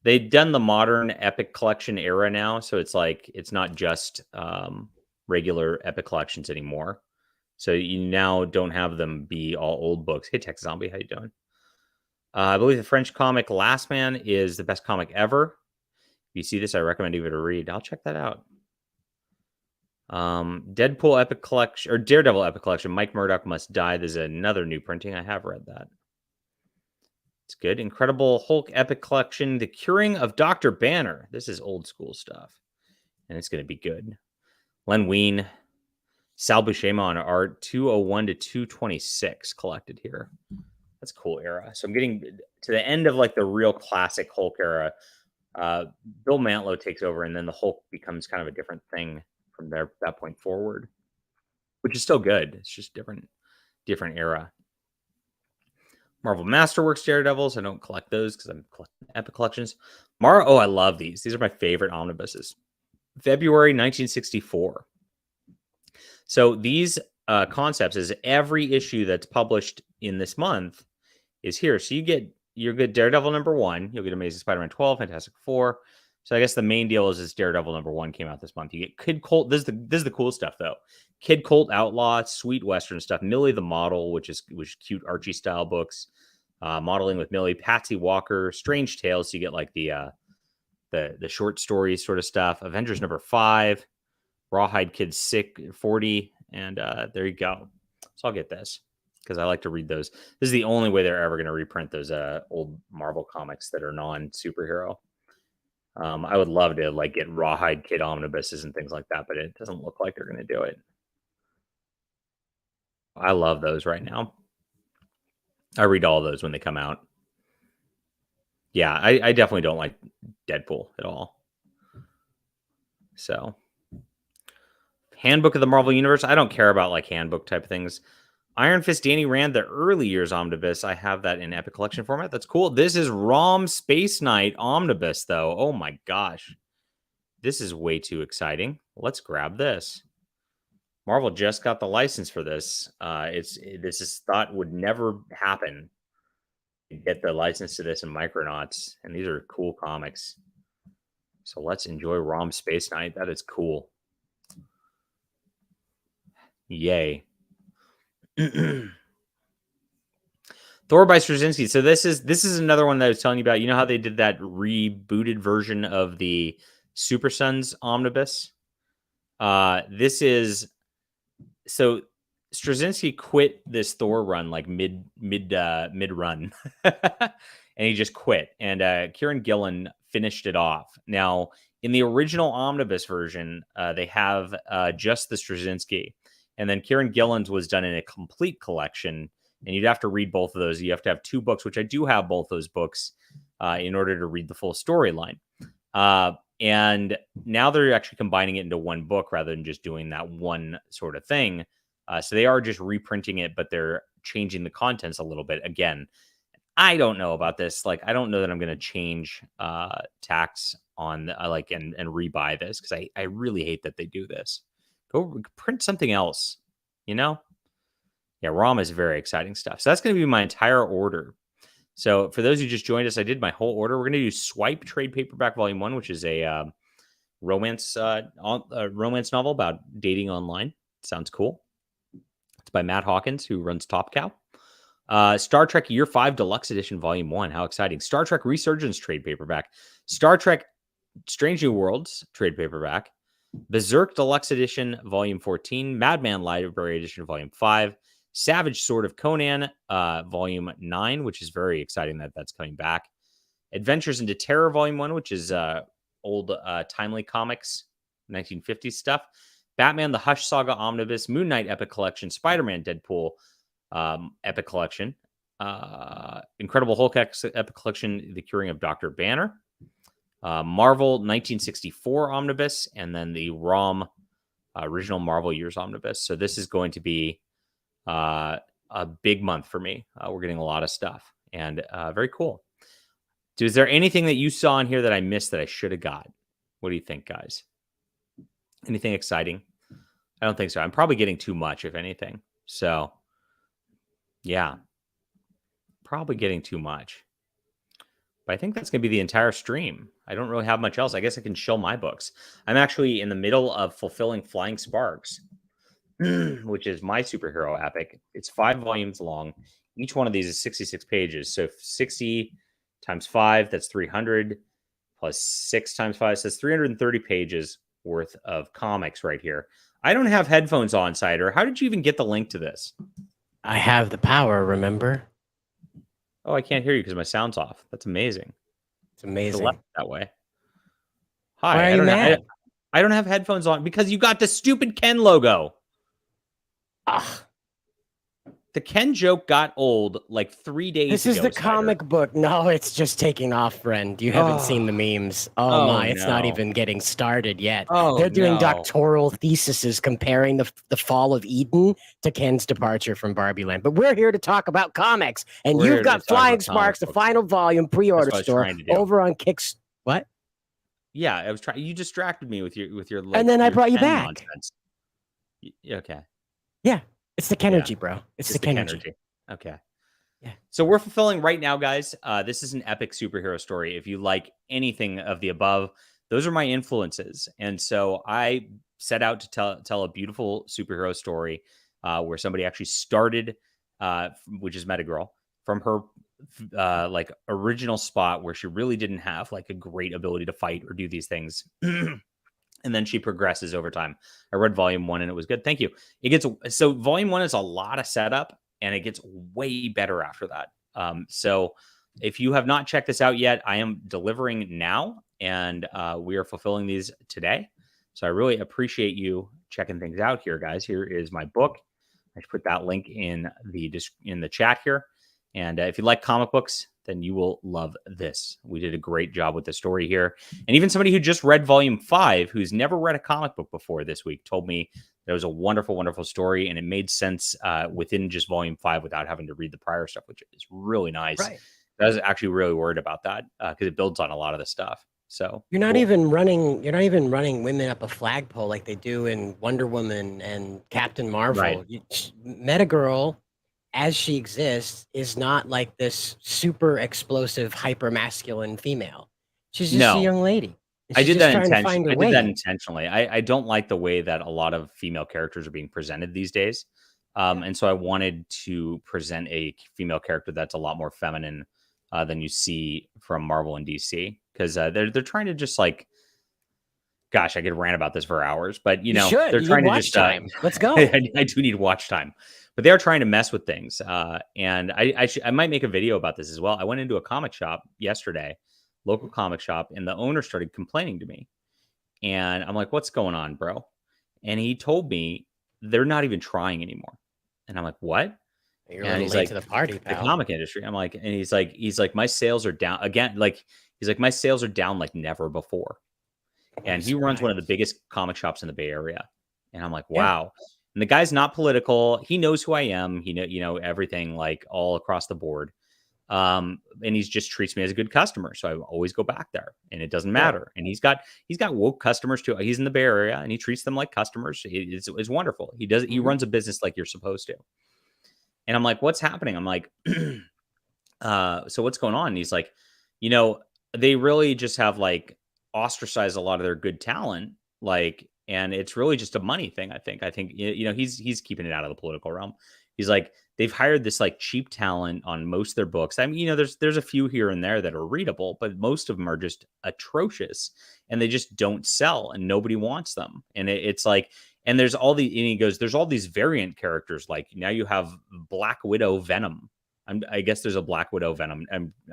They've done the modern Epic Collection era now, so it's like it's not just regular Epic Collections anymore. So you now don't have them be all old books. Hey, Tech Zombie, how you doing? I believe the French comic Last Man is the best comic ever. If you see this, I recommend you to read. I'll check that out. Deadpool Epic Collection or Daredevil Epic Collection. Mike Murdoch Must Die. There's another new printing. I have read that. It's good. Incredible Hulk Epic Collection. The Curing of Dr. Banner. This is old school stuff, and it's going to be good. Len Wein, Sal Buscema on art. 201 to 226 collected here. That's a cool era. So I'm getting to the end of like the real classic Hulk era. Bill Mantlo takes over, and then the Hulk becomes kind of a different thing from there that point forward, which is still good. It's just different era. Marvel Masterworks Daredevils. I don't collect those because I'm collecting Epic Collections. Oh, I love these. These are my favorite omnibuses. February 1964. So these concepts is every issue that's published in this month is here. So you get your good Daredevil #1. You'll get Amazing Spider-Man 12, Fantastic Four. So I guess the main deal is this Daredevil #1 came out this month. You get Kid Colt. This is the cool stuff though. Kid Colt Outlaw, sweet Western stuff. Millie the Model, which is cute Archie style books. Modeling with Millie, Patsy Walker, Strange Tales. So you get like the short stories sort of stuff. Avengers #5, Rawhide Kid 40, and there you go. So I'll get this because I like to read those. This is the only way they're ever going to reprint those old Marvel comics that are non-superhero. I would love to like get Rawhide Kid omnibuses and things like that, but it doesn't look like they're going to do it. I love those right now. I read all those when they come out. Yeah, I definitely don't like Deadpool at all. So, Handbook of the Marvel Universe. I don't care about like handbook type things. Iron Fist Danny Rand, the early years omnibus. I have that in Epic Collection format. That's cool. This is ROM Space Knight omnibus, though. Oh my gosh. This is way too exciting. Let's grab this. Marvel just got the license for this. This is thought would never happen. Get the license to this in Micronauts, and these are cool comics. So let's enjoy ROM Space Knight. That is cool. Yay. Thor by Swazinski. So this is another one that I was telling you about. You know how they did that rebooted version of the Super Sons omnibus? This is so Straczynski quit this Thor run like mid run, and he just quit. And Kieran Gillen finished it off. Now in the original omnibus version, they have just the Straczynski, and then Kieran Gillen's was done in a complete collection. And you'd have to read both of those. You have to have 2 books, which I do have both those books in order to read the full storyline. And now they're actually combining it into one book rather than just doing that one sort of thing. So they are just reprinting it, but they're changing the contents a little bit. Again, I don't know about this. Like, I don't know that I'm going to change tax on and rebuy this because I really hate that they do this. Go print something else, you know? Yeah, ROM is very exciting stuff. So that's going to be my entire order. So for those who just joined us, I did my whole order. We're going to do Swipe Trade Paperback Volume 1, which is a romance novel about dating online. Sounds cool. It's by Matt Hawkins, who runs Top Cow. Star Trek Year 5 Deluxe Edition Volume 1. How exciting. Star Trek Resurgence Trade Paperback. Star Trek Strange New Worlds Trade Paperback. Berserk Deluxe Edition Volume 14. Madman Library Edition Volume 5. Savage Sword of Conan, Volume 9, which is very exciting that that's coming back. Adventures into Terror, Volume 1, which is old timely comics, 1950s stuff. Batman, The Hush Saga Omnibus, Moon Knight Epic Collection, Spider-Man Deadpool Epic Collection, Incredible Hulk Epic Collection, The Curing of Dr. Banner, Marvel 1964 Omnibus, and then the ROM Original Marvel Years Omnibus. So this is going to be a big month for me. We're getting a lot of stuff, and very cool. Is there anything that you saw in here that I missed that I should have got? What do you think, guys? Anything exciting? I don't think so. I'm probably getting too much, if anything. So, yeah, probably getting too much. But I think that's going to be the entire stream. I don't really have much else. I guess I can show my books. I'm actually in the middle of fulfilling Flying Sparks, which is my superhero epic. It's 5 volumes long. Each one of these is 66 pages. So 60 times 5, that's 300, plus 6 times 5, so that's 330 pages worth of comics right here. I don't have headphones on, Cider. How did you even get the link to this? I have the power, remember? Oh, I can't hear you because my sound's off. That's amazing. It's amazing. That way. Hi. Why are you mad? I don't have headphones on because you got the stupid Ken logo. Ugh. The Ken joke got old like 3 days This ago. is the comic book. No, it's just taking off, friend. You haven't seen the memes. Oh my, it's not even getting started yet. They're doing doctoral theses comparing the fall of Eden to Ken's departure from Barbie Land. But we're here to talk about comics, and you've got Flying Sparks, the final volume pre-order store over on Kicks. What? Yeah, I was trying. You distracted me with your like, and then I brought you back. Nonsense. Okay. Yeah, it's the Kenergy, bro. It's the Kenergy. Okay. Yeah. So we're fulfilling right now, guys. This is an epic superhero story. If you like anything of the above, those are my influences. And so I set out to tell a beautiful superhero story where somebody actually started, which is Metagirl, from her like original spot where she really didn't have like a great ability to fight or do these things. And then she progresses over time. I read volume 1 and it was good. Thank you. So volume 1 is a lot of setup and it gets way better after that. So if you have not checked this out yet, I am delivering now and we are fulfilling these today. So I really appreciate you checking things out here, guys. Here is my book. I should put that link in the chat here. And if you like comic books, then you will love this. We did a great job with the story here. And even somebody who just read volume 5, who's never read a comic book before this week, told me that it was a wonderful, wonderful story. And it made sense within just volume 5 without having to read the prior stuff, which is really nice. Right. I was actually really worried about that because it builds on a lot of the stuff. So you're not even running women up a flagpole like they do in Wonder Woman and Captain Marvel. Right. Metagirl, as she exists, is not like this super explosive, hyper masculine female. She's just a young lady. I did that intentionally. I don't like the way that a lot of female characters are being presented these days. And so I wanted to present a female character that's a lot more feminine than you see from Marvel and DC. Because they're trying to just like, gosh, I could rant about this for hours, but they're trying to just time. Let's go. I do need watch time, but they are trying to mess with things. And I might make a video about this as well. I went into a comic shop yesterday, local comic shop, and the owner started complaining to me. And I'm like, what's going on, bro? And he told me they're not even trying anymore. And I'm like, what? You're and he's like, to the party, pal. The comic industry. I'm like, and he's like, my sales are down again. Like, he's like, my sales are down like never before. And he runs one of the biggest comic shops in the Bay Area. And I'm like, wow. Yeah. And the guy's not political. He knows who I am. He know everything like all across the board. And he's just treats me as a good customer. So I always go back there and it doesn't matter. And he's got woke customers too. He's in the Bay Area and he treats them like customers. It's wonderful. He runs a business like you're supposed to. And I'm like, what's happening? I'm like, so what's going on? And he's like, they really just have like ostracized a lot of their good talent. Like, and it's really just a money thing. I think, he's keeping it out of the political realm. He's like, they've hired this like cheap talent on most of their books. I mean, there's a few here and there that are readable, but most of them are just atrocious and they just don't sell and nobody wants them. And it's like, and there's all there's all these variant characters. Like now you have Black Widow Venom. I guess there's a Black Widow Venom.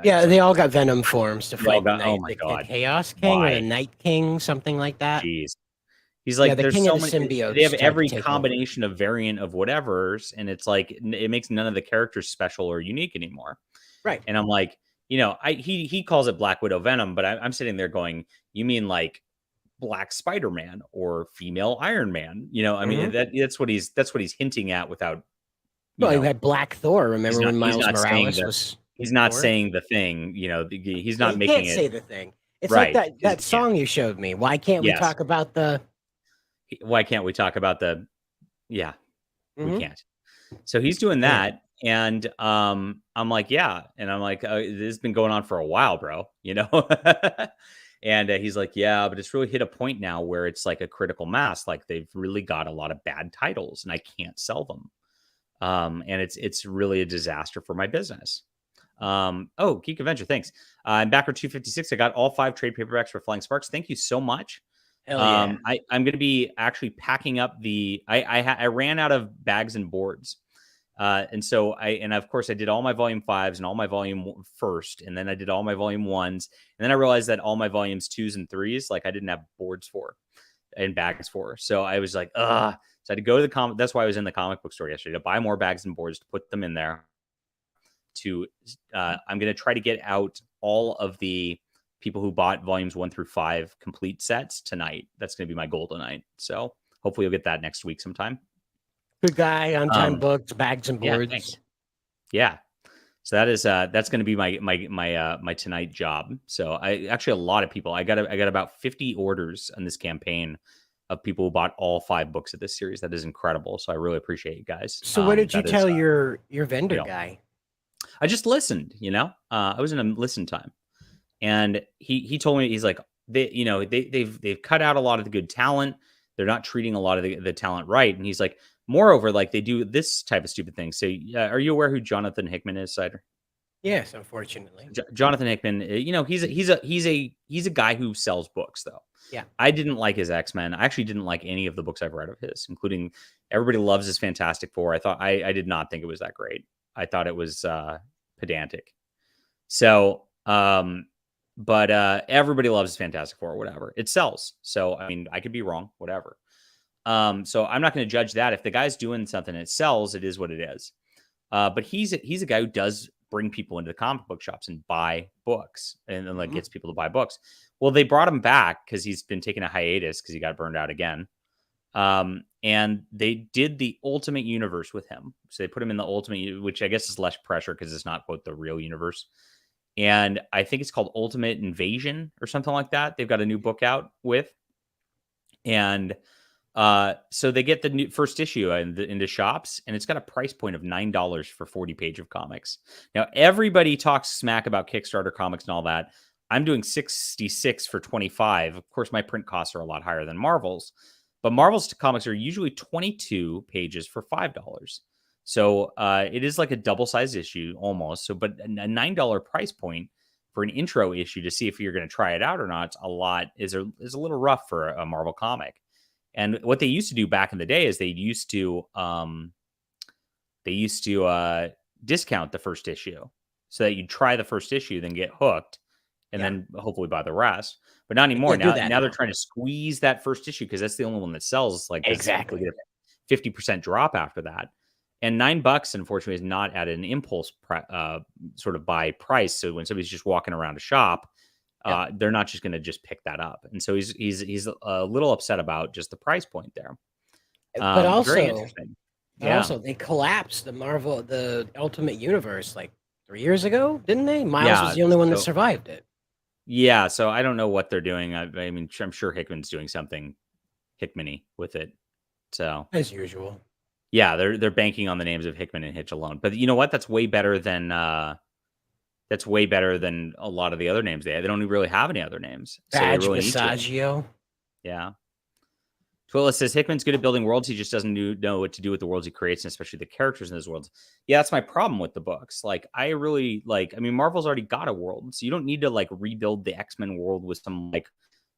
They all got Venom forms to fight. Oh my God. The Chaos King or the Night King, something like that. Jeez. He's like, there's so many symbiotes. They have every combination of variant of whatever's, and it's like it makes none of the characters special or unique anymore. Right. And I'm like, he calls it Black Widow Venom, but I'm sitting there going, you mean like Black Spider-Man or female Iron Man? I mean that's what he's hinting at without. You had Black Thor. Remember when Miles Morales was? He's not saying the thing. He's not making it. He can't say the thing. It's right. Like that song you showed me. Why can't we talk about the? Why can't we talk about the? Yeah, we can't. So he's doing that, and I'm like, yeah, and I'm like, this has been going on for a while, bro. And he's like, yeah, but it's really hit a point now where it's like a critical mass. Like they've really got a lot of bad titles, and I can't sell them. And it's really a disaster for my business. Geek Avenger, thanks. I'm backer 256. I got all 5 trade paperbacks for Flying Sparks. Thank you so much. Hell yeah. I'm going to be actually packing up I ran out of bags and boards. And so of course I did all my volume 5s and all my volume 1st. And then I did all my volume 1s. And then I realized that all my volumes 2s and 3s, like I didn't have boards for and bags for. So I was like, So I had to go to the comic. That's why I was in the comic book store yesterday, to buy more bags and boards, to put them in there. I'm going to try to get out all of the people who bought volumes 1 through 5 complete sets tonight. That's going to be my goal tonight. So hopefully you'll get that next week sometime. Good guy, on time books, bags and boards. Yeah. So that's going to be my tonight job. So I actually, a lot of people, I got about 50 orders on this campaign of people who bought all 5 books of this series. That is incredible. So I really appreciate you guys. So what did you tell your vendor guy? I just listened, I was in a listen time, and he told me, he's like, they've cut out a lot of the good talent. They're not treating a lot of the talent right. And he's like, moreover, like, they do this type of stupid thing. So are you aware who Jonathan Hickman is, Cider? Yes, unfortunately. Jonathan Hickman, he's a guy who sells books, though. Yeah. I didn't like his X-Men. I actually didn't like any of the books I've read of his, including everybody loves his Fantastic Four. I did not think it was that great. I thought it was pedantic. So, but everybody loves Fantastic Four, whatever. It sells. So, I mean, I could be wrong, whatever. So I'm not going to judge that. If the guy's doing something and it sells, it is what it is. But he's a guy who does bring people into the comic book shops and buy books, and then gets people to buy books. Well, they brought him back because he's been taking a hiatus because he got burned out again. And they did the Ultimate Universe with him. So they put him in the Ultimate, which I guess is less pressure because it's not, quote, the real universe. And I think it's called Ultimate Invasion or something like that. They've got a new book out with. And so they get the new first issue into shops, and it's got a price point of $9 for 40 pages of comics. Now, everybody talks smack about Kickstarter comics and all that. I'm doing 66 for 25. Of course, my print costs are a lot higher than Marvel's. But Marvel's comics are usually 22 pages for $5. So it is like a double-sized issue almost. So, but a $9 price point for an intro issue to see if you're going to try it out or not, is a little rough for a Marvel comic. And what they used to do back in the day is they used to discount the first issue so that you'd try the first issue, then get hooked, and then hopefully buy the rest. But not anymore. Now they're trying to squeeze that first issue because that's the only one that sells. Like, exactly, 50% drop after that. And $9, unfortunately, is not at an impulse sort of buy price. So when somebody's just walking around a shop, they're not just going to just pick that up. And so he's a little upset about just the price point there. But also, very interesting. Also, they collapsed the Ultimate Universe like 3 years ago, didn't they? Miles was the only one that survived it. Yeah, so I don't know what they're doing. I mean, I'm sure Hickman's doing something Hickman-y with it. So as usual. Yeah, they're banking on the names of Hickman and Hitch alone. But you know what? That's way better than a lot of the other names they have. They don't really have any other names. Badge Massaggio. Yeah. Twilla says Hickman's good at building worlds. He just doesn't know what to do with the worlds he creates, and especially the characters in those worlds. Yeah, that's my problem with the books. Like, I really Marvel's already got a world, so you don't need to rebuild the X-Men world with some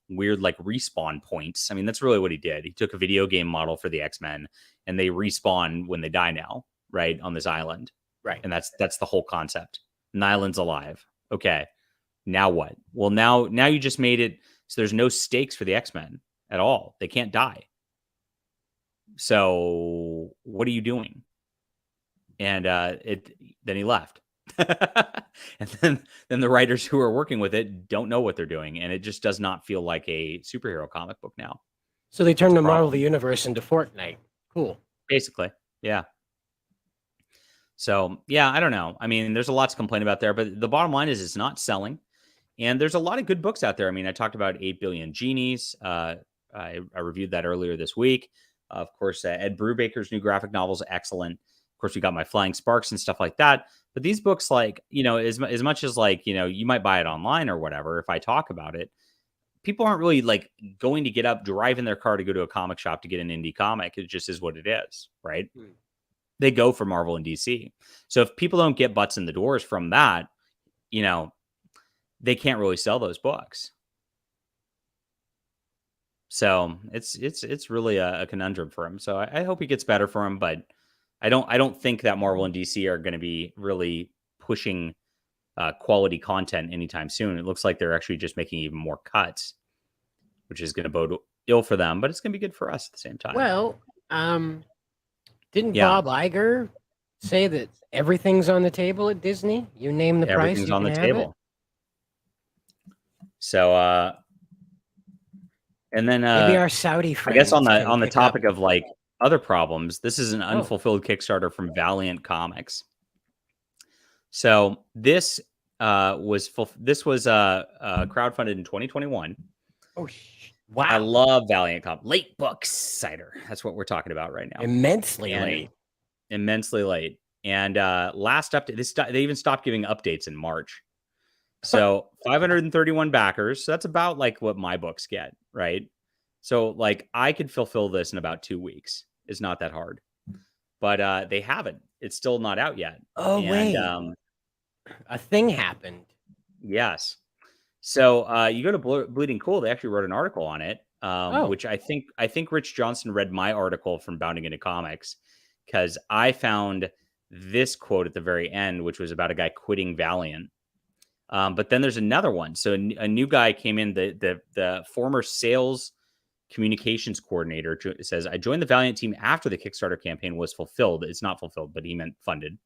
weird respawn points. I mean, that's really what he did. He took a video game model for the X-Men, and they respawn when they die now, right, on this island. Right. And that's the whole concept. And the island's alive. Okay. Now what? Well, now you just made it so there's no stakes for the X-Men at all. They can't die. So what are you doing? And then he left. And then the writers who are working with it don't know what they're doing, and it just does not feel like a superhero comic book now. So they turned the Marvel Universe into Fortnite. Cool. Basically, yeah. So, yeah, I don't know. I mean, there's a lot to complain about there, but the bottom line is it's not selling. And there's a lot of good books out there. I mean, I talked about 8 Billion Genies. I reviewed that earlier this week. Of course, Ed Brubaker's new graphic novel is excellent. Of course, we got My Flying Sparks and stuff like that. But these books, as much as you might buy it online or whatever, if I talk about it, people aren't really going to get up, drive in their car to go to a comic shop to get an indie comic. It just is what it is, right? They go for Marvel and DC. So if people don't get butts in the doors from that, they can't really sell those books. So it's really a conundrum for him. So I hope he gets better for him, but I don't think that Marvel and DC are going to be really pushing quality content anytime soon. It looks like they're actually just making even more cuts, which is going to bode ill for them, but it's going to be good for us at the same time. Well, Didn't Bob Iger say that everything's on the table at Disney? You name the price, you on can the have table. So, and then maybe our Saudi friends. I guess on the topic of like other problems, this is an unfulfilled Kickstarter from Valiant Comics. So this was crowdfunded in 2021. Oh, wow! I love Valiant Comics. Late books cider. That's what we're talking about right now. Immensely late. And last update, they even stopped giving updates in March. So 531 backers. So that's about like what my books get, right? So like I could fulfill this in about 2 weeks. It's not that hard, but they haven't. It's still not out yet. Oh, wait. A thing happened. Yes. So you go to Bleeding Cool. They actually wrote an article on it, which I think Rich Johnson read my article from Bounding Into Comics, because I found this quote at the very end, which was about a guy quitting Valiant. But then there's another one. So a new guy came in, the former sales communications coordinator says, I joined the Valiant team after the Kickstarter campaign was fulfilled. It's not fulfilled, but he meant funded.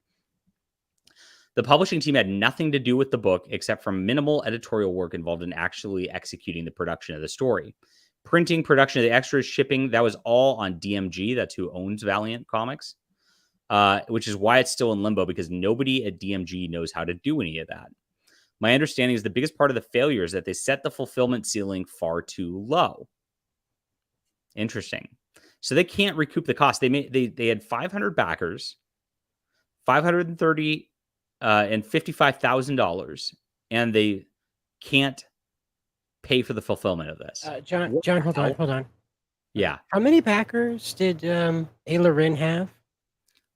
The publishing team had nothing to do with the book except for minimal editorial work involved in actually executing the production of the story. Printing, production of the extras, shipping, that was all on DMG. That's who owns Valiant Comics, which is why it's still in limbo, because nobody at DMG knows how to do any of that. My understanding is the biggest part of the failure is that they set the fulfillment ceiling far too low. Interesting. So they can't recoup the cost. They had 500 backers, $530 and $55,000, and they can't pay for the fulfillment of this. John, hold on. Yeah. How many backers did Ayla Rin have?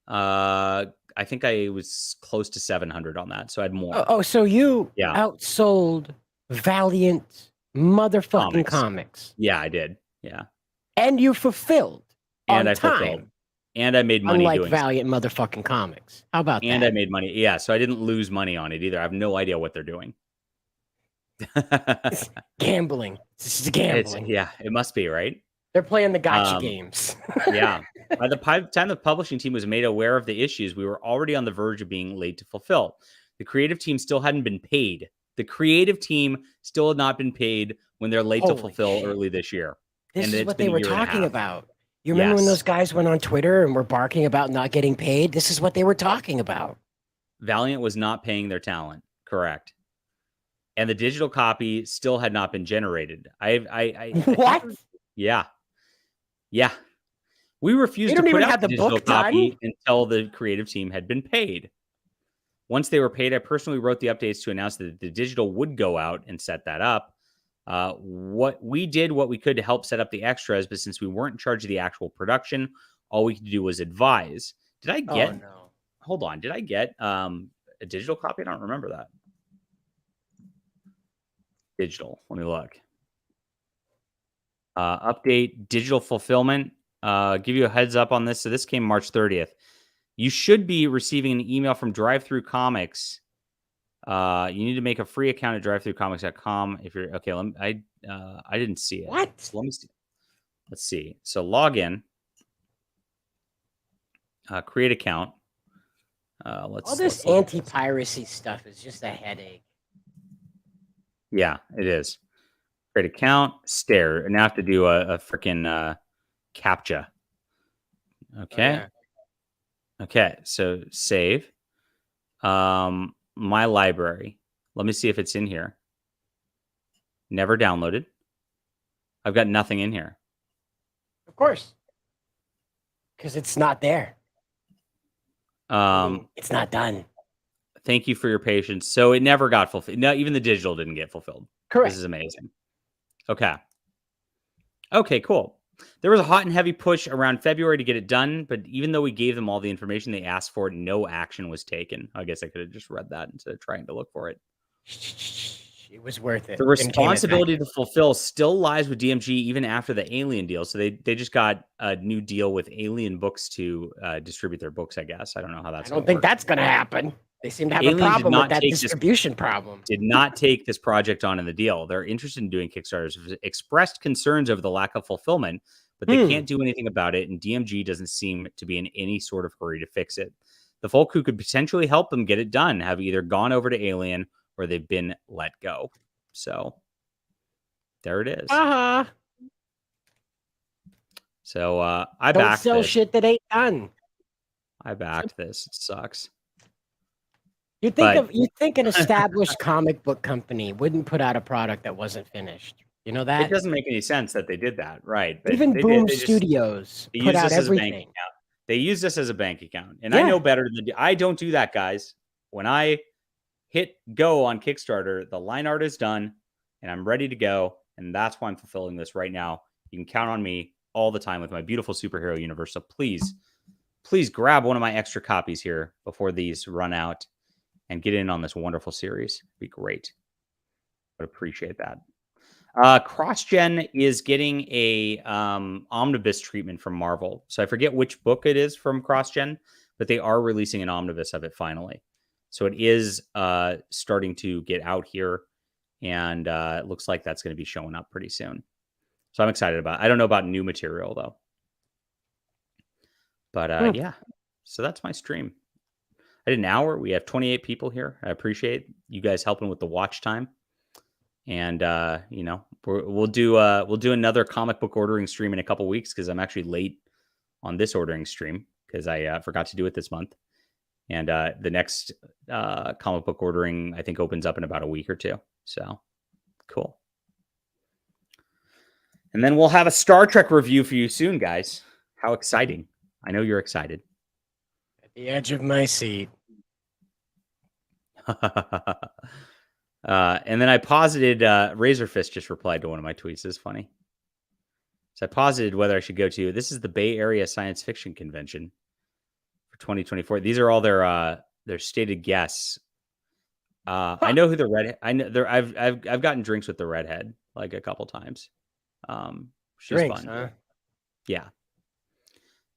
I think I was close to 700 on that, so I had more. Oh, so you outsold Valiant motherfucking comics. Yeah, I did. Yeah. And you fulfilled on time. Fulfilled. And I made money doing Valiant motherfucking Comics. How about that? And I made money. Yeah, so I didn't lose money on it either. I have no idea what they're doing. It's gambling. This is gambling. It must be, right? They're playing the gotcha games. Yeah. By the time the publishing team was made aware of the issues, we were already on the verge of being late to fulfill. The creative team still hadn't been paid. The creative team still had not been paid when they're late to fulfill early this year. This is what they were talking about. You remember when those guys went on Twitter and were barking about not getting paid? This is what they were talking about. Valiant was not paying their talent. Correct. And the digital copy still had not been generated. What? Yeah. We refused to put out the digital copy until the creative team had been paid. Once they were paid, I personally wrote the updates to announce that the digital would go out and set that up. What we could to help set up the extras, but since we weren't in charge of the actual production, all we could do was advise. Did I get? Oh, no. Hold on. Did I get a digital copy? I don't remember that. Digital. Let me look. Update digital fulfillment. Give you a heads up on this. So this came March 30th. You should be receiving an email from Drive-Thru Comics. You need to make a free account at drivethrucomics.com. If you're okay, I didn't see it. What? So let me see. Let's see. So log in, create account. All this anti-piracy stuff is just a headache. Yeah, it is. Create account, stare, and now I have to do a freaking CAPTCHA. Okay. Oh, yeah. Okay, so save. My library. Let me see if it's in here. Never downloaded. I've got nothing in here. Of course. Because it's not there. It's not done. Thank you for your patience. So it never got fulfilled. No, even the digital didn't get fulfilled. Correct. This is amazing. Okay, cool. There was a hot and heavy push around February to get it done, but even though we gave them all the information they asked for, no action was taken. I guess I could have just read that instead of trying to look for it. It was worth it. The responsibility to fulfill still lies with DMG even after the Alien deal. So they just got a new deal with Alien Books to distribute their books, I guess. I don't know how that's going to work. I don't think that's going to happen. They seem to have a problem with that distribution problem. Did not take this project on in the deal. They're interested in doing Kickstarters. Expressed concerns over the lack of fulfillment, but they can't do anything about it, and DMG doesn't seem to be in any sort of hurry to fix it. The folk who could potentially help them get it done have either gone over to Alien or they've been let go. So there it is. So I backed this. Don't sell shit that ain't done. I backed this. It sucks. You think an established comic book company wouldn't put out a product that wasn't finished. You know that? It doesn't make any sense that they did that, right? But even Boom Studios put out everything. They use this as a bank account. And I know better than I don't do that, guys. When I hit go on Kickstarter, the line art is done and I'm ready to go. And that's why I'm fulfilling this right now. You can count on me all the time with my beautiful superhero universe. So please grab one of my extra copies here before these run out and get in on this wonderful series. It'd be great. Would appreciate that. CrossGen is getting a omnibus treatment from Marvel. So I forget which book it is from CrossGen, but they are releasing an omnibus of it finally. So it is starting to get out here, and it looks like that's going to be showing up pretty soon. So I'm excited about it. I don't know about new material, though. But yeah, so that's my stream. I did an hour. We have 28 people here. I appreciate you guys helping with the watch time. And we'll do another comic book ordering stream in a couple weeks because I'm actually late on this ordering stream because I forgot to do it this month. And the next comic book ordering I think opens up in about a week or two. So cool. And then we'll have a Star Trek review for you soon, guys. How exciting! I know you're excited. At the edge of my seat. And then I posited, Razorfist just replied to one of my tweets. This is funny. So I posited whether I should go to, this is the Bay Area Science Fiction Convention for 2024. These are all their stated guests. I know who the redhead, I've gotten drinks with the redhead like a couple times. She's drinks, fun. Huh? Yeah.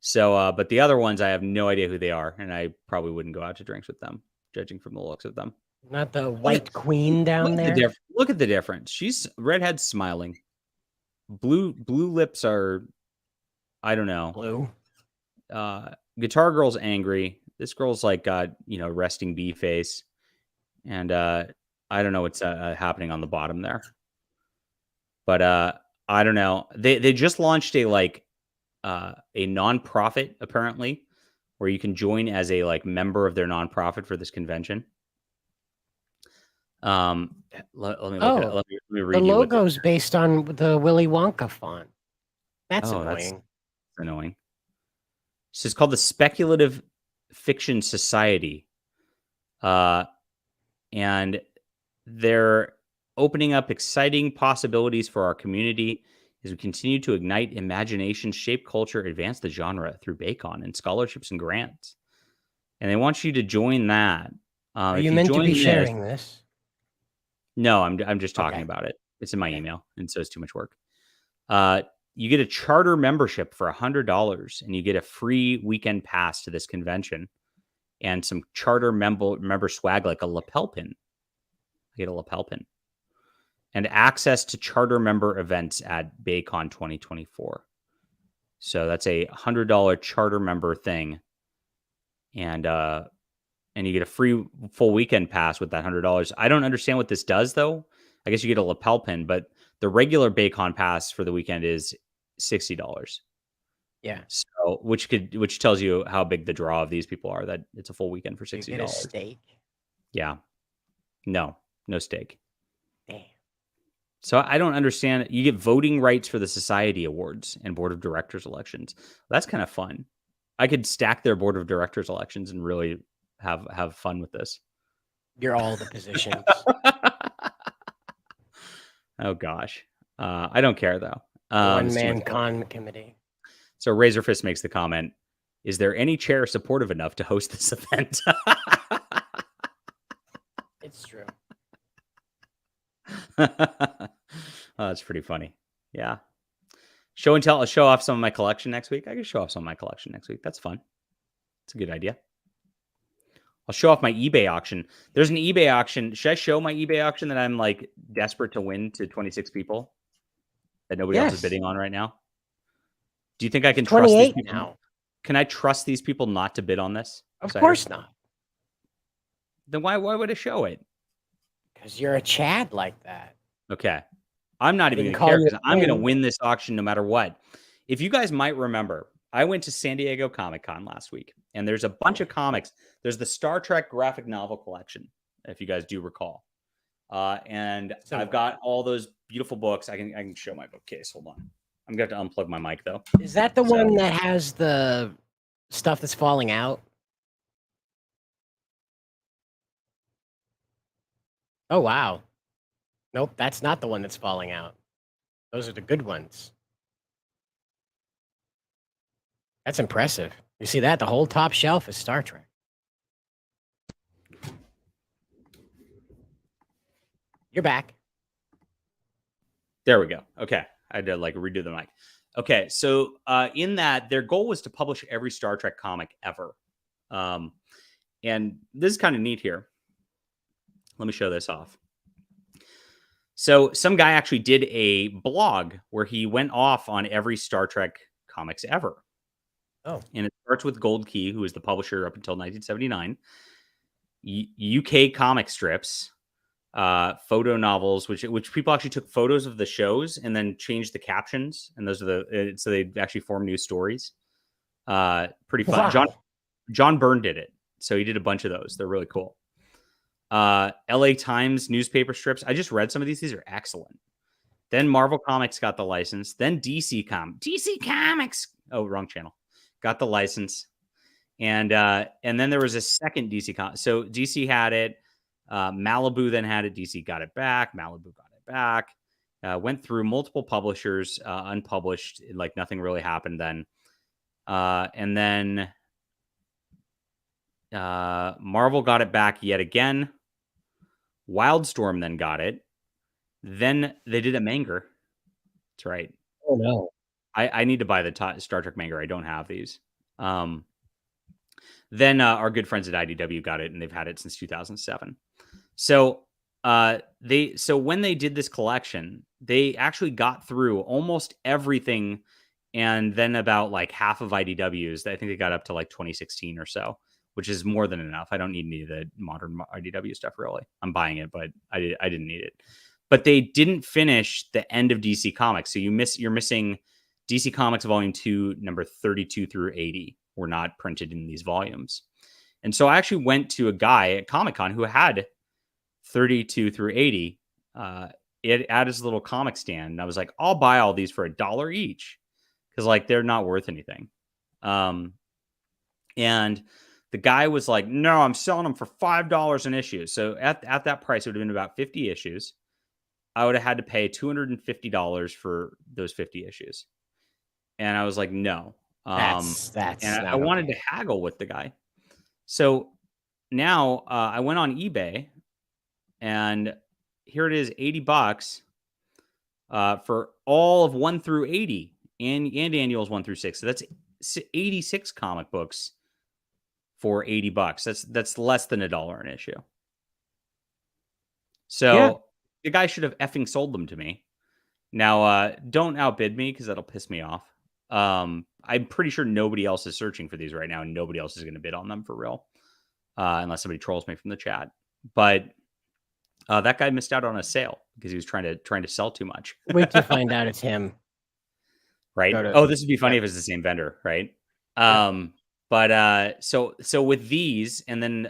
So, but the other ones, I have no idea who they are. And I probably wouldn't go out to drinks with them, judging from the looks of them. Not the white queen down there. Look at the difference. She's redhead smiling. Blue lips are, I don't know. Blue. Guitar girl's angry. This girl's like got, resting bee face. And I don't know what's happening on the bottom there. But I don't know. They just launched a nonprofit apparently, where you can join as a member of their nonprofit for this convention. Let me look at it. Let me read the logo's based on the Willy Wonka font. That's annoying. That's annoying. So it's called the Speculative Fiction Society. And they're opening up exciting possibilities for our community as we continue to ignite imagination, shape culture, advance the genre through Bacon and scholarships and grants. And they want you to join that. Are you meant to be sharing this? No, I'm just talking about it. It's in my email, and so it's too much work. You get a charter membership for $100, and you get a free weekend pass to this convention, and some charter member swag like a lapel pin. I get a lapel pin, and access to charter member events at Baycon 2024. So that's a $100 charter member thing, and you get a free full weekend pass with that $100. I don't understand what this does, though. I guess you get a lapel pin, but the regular Baycon pass for the weekend is $60. Yeah. So which tells you how big the draw of these people are, that it's a full weekend for $60. You get a steak? Yeah. No steak. Damn. So I don't understand. You get voting rights for the society awards and board of directors elections. That's kind of fun. I could stack their board of directors elections and really have fun with this. You're all the positions. Oh gosh. I don't care though. One-man con committee. So Razorfist makes the comment, is there any chair supportive enough to host this event? It's true. That's pretty funny. Yeah. Show and tell. I'll show off some of my collection next week. I can show off some of my collection next week. That's fun. It's a good idea. I'll show off my eBay auction. There's an eBay auction. Should I show my eBay auction that I'm desperate to win to 26 people that nobody else is bidding on right now? Do you think I can trust these people now? Can I trust these people not to bid on this? Of course not. Then why would I show it? Because you're a Chad like that. Okay. I'm not even going to care because I'm going to win this auction no matter what. If you guys might remember, I went to San Diego Comic-Con last week, and there's a bunch of comics. There's the Star Trek graphic novel collection, if you guys do recall. And I've got all those beautiful books. I can show my bookcase. Hold on. I'm going to have to unplug my mic, though. Is that the one that has the stuff that's falling out? Oh, wow. Nope, that's not the one that's falling out. Those are the good ones. That's impressive. You see that? The whole top shelf is Star Trek. You're back. There we go. Okay. I had to redo the mic. Okay. So in that, their goal was to publish every Star Trek comic ever. And this is kind of neat here. Let me show this off. So some guy actually did a blog where he went off on every Star Trek comics ever. Oh. And it starts with Gold Key, who was the publisher up until 1979. UK comic strips, photo novels, which people actually took photos of the shows and then changed the captions. And those are so they actually form new stories. Pretty fun. Wow. John Byrne did it. So he did a bunch of those. They're really cool. LA Times newspaper strips. I just read some of these. These are excellent. Then Marvel Comics got the license. Then DC Comics. Oh, wrong channel. Got the license. And then there was a second DC. So DC had it. Malibu then had it. DC got it back. Malibu got it back. Went through multiple publishers, unpublished. Nothing really happened then. And then Marvel got it back yet again. Wildstorm then got it. Then they did a manga. That's right. Oh no. I need to buy the Star Trek manga. I don't have these. Then our good friends at IDW got it, and they've had it since 2007. So when they did this collection, they actually got through almost everything, and then about half of IDW's. I think they got up to 2016 or so, which is more than enough. I don't need any of the modern IDW stuff, really. I'm buying it, but I didn't need it. But they didn't finish the end of DC Comics. So you're missing DC Comics Volume 2, number 32 through 80 were not printed in these volumes. And so I actually went to a guy at Comic-Con who had 32 through 80 at his little comic stand. And I was like, I'll buy all these for $1 each because they're not worth anything. And the guy was like, no, I'm selling them for $5 an issue. So at that price, it would have been about 50 issues. I would have had to pay $250 for those 50 issues. And I was like, no. That's and I wanted to haggle with the guy. So now I went on eBay, and here it is, $80 for all of 1 through 80 and annuals 1 through 6. So that's 86 comic books for $80. That's less than $1 an issue. So the guy should have effing sold them to me. Now, don't outbid me because that'll piss me off. I'm pretty sure nobody else is searching for these right now, and nobody else is going to bid on them for real, unless somebody trolls me from the chat. But that guy missed out on a sale because he was trying to sell too much. Wait to find out it's him. Right? This would be funny if it's the same vendor, right? But so with these, and then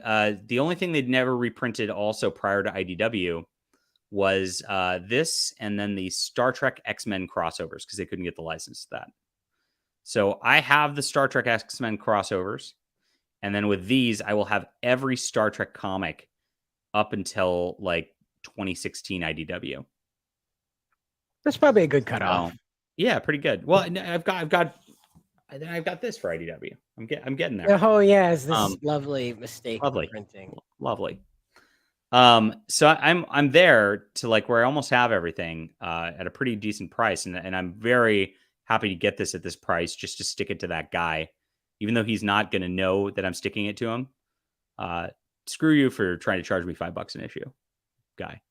the only thing they'd never reprinted also prior to IDW was this, and then the Star Trek X-Men crossovers because they couldn't get the license to that. So I have the Star Trek X-Men crossovers, and then with these, I will have every Star Trek comic up until 2016 IDW. That's probably a good cutoff. Yeah, pretty good. Well, I've got this for IDW. I'm getting there. Oh yeah, is this lovely mistake printing? Lovely. So I'm there to where I almost have everything at a pretty decent price, and I'm very happy to get this at this price just to stick it to that guy, even though he's not going to know that I'm sticking it to him. Screw you for trying to charge me $5 an issue, guy.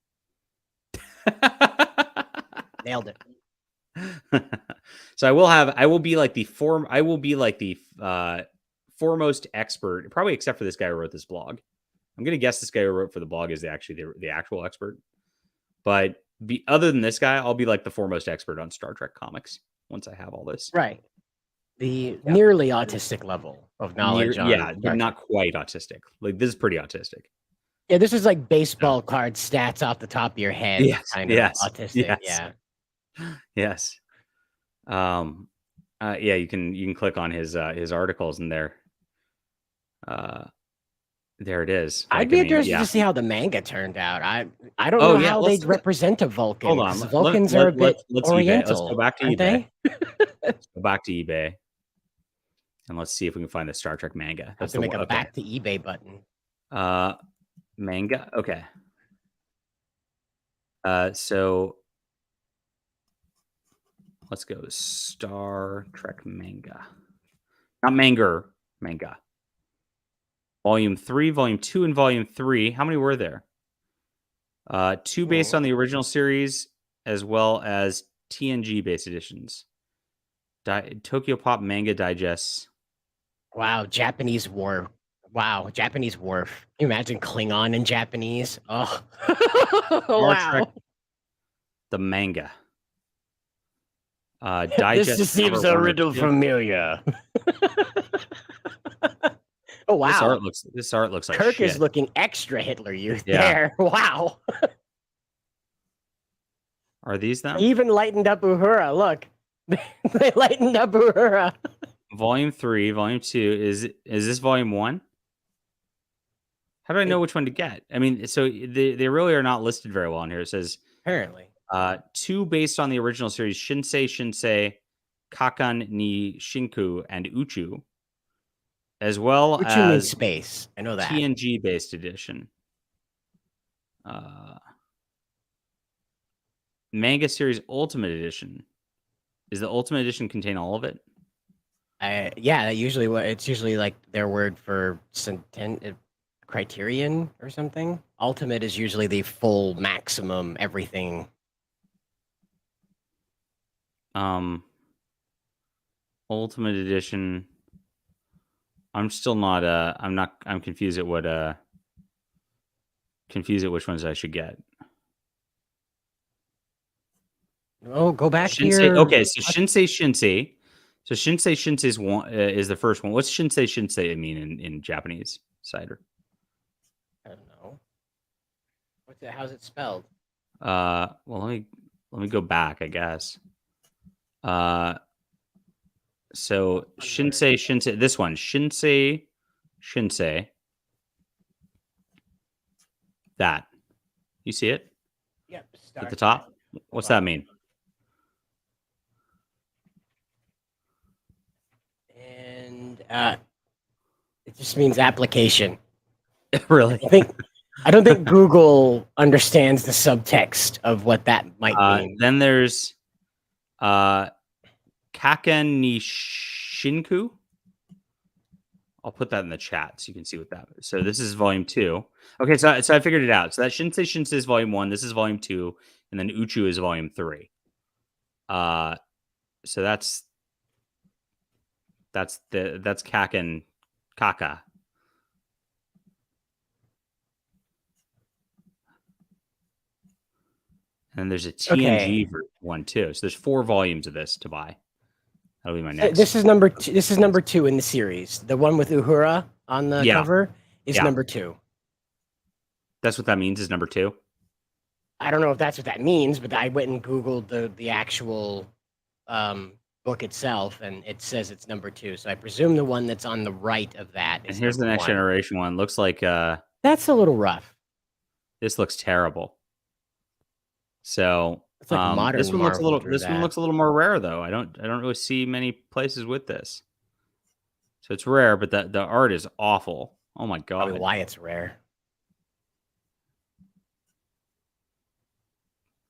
Nailed it. So I will be like the foremost expert, probably except for this guy who wrote this blog. I'm gonna guess this guy who wrote for the blog is the actual expert. But other than this guy, I'll be like the foremost expert on Star Trek comics once I have all this. Right. The nearly autistic level of knowledge. But not quite autistic. Like this is pretty autistic. Yeah, this is like baseball card stats off the top of your head. Yes. Kind of autistic. Yes. Yeah. Yes. You can click on his articles in there. There it is. I'd be interested to see how the manga turned out. I don't know how they represent a Vulcan. Hold on. Vulcans are a bit oriental. Let's go back to eBay. Let's go back to eBay. And let's see if we can find the Star Trek manga. That's to make a back to eBay button. Manga. Okay. So let's go Star Trek manga. Not manga. Volume 3, Volume 2, and Volume 3. How many were there? 2 based on the original series, as well as TNG-based editions. Tokyo Pop Manga Digests. Wow, Japanese War. Wow, Japanese Wharf. Can you imagine Klingon in Japanese? Oh, wow. Trek, the manga. This just seems a little familiar. Oh wow! This art looks like Kirk shit. is looking extra Hitler Youth there. Wow. Are these them? They even lightened up Uhura. Look, they lightened up Uhura. Volume 3, Volume 2. Is this Volume 1? How do I know which one to get? I mean, so they really are not listed very well on here. It says apparently 2 based on the original series: Shinsei, Kakan ni Shinku, and Uchu. As well Uchu as means space. I know that. TNG based edition. Manga series Ultimate Edition. Does the Ultimate Edition contain all of it? Yeah, it's usually like their word for criterion or something. Ultimate is usually the full maximum everything. Ultimate Edition. I'm still not I'm confused at which ones I should get. Oh, go back Shinsei, here. Okay, so Shinsei. So Shinsei is the first one. What's Shinsei mean in Japanese, Cider? I don't know. How's it spelled? Well, let me go back, I guess. So Shinsei, this one, Shinsei. That. You see it? Yep. At the top? What's that mean? And it just means application. Really? I don't think Google understands the subtext of what that might mean. Then there's Kaken ni Shinku. I'll put that in the chat so you can see what that is. So this is Volume 2. Okay, so I figured it out. So that Shinsei is Volume 1. This is Volume 2, and then Uchu is Volume 3. So that's Kaken Kaka. And there's a TNG one too. So there's 4 volumes of this to buy. That'll be my next. This is number 2. This is number 2 in the series. The one with Uhura on the cover is number 2. That's what that means. Is number 2. I don't know if that's what that means, but I went and Googled the actual book itself, and it says it's number 2. So I presume the one that's on the right of that is. And here's the Next Generation one. Looks like that's a little rough. This looks terrible. So it's like modern this one looks a little more rare though. I don't really see many places with this. So it's rare, but the art is awful. Oh my god. Probably why it's rare.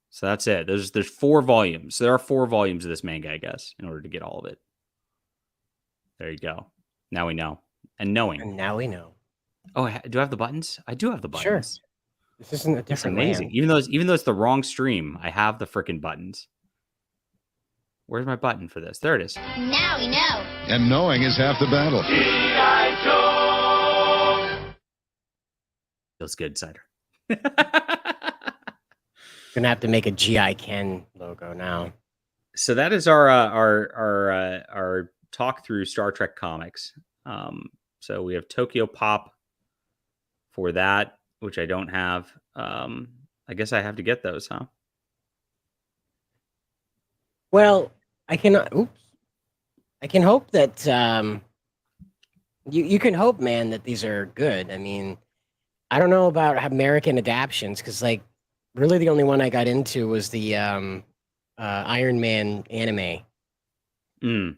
So that's it. There's 4 volumes. So there are 4 volumes of this manga, I guess, in order to get all of it. There you go. Now we know. And now we know. Oh, do I have the buttons? I do have the buttons. Sure. This isn't a different. It's amazing. Even though it's the wrong stream, I have the freaking buttons. Where's my button for this? There it is. Now we know. And knowing is half the battle. G.I. Joe! Feels good, Cider. Gonna have to make a G.I. Ken logo now. So that is our talk through Star Trek comics. So we have Tokyo Pop for that, which I don't have. I guess I have to get those, huh? Well, I can hope that you can hope, man, that these are good. I mean, I don't know about American adaptions because, like, really the only one I got into was the Iron Man anime, and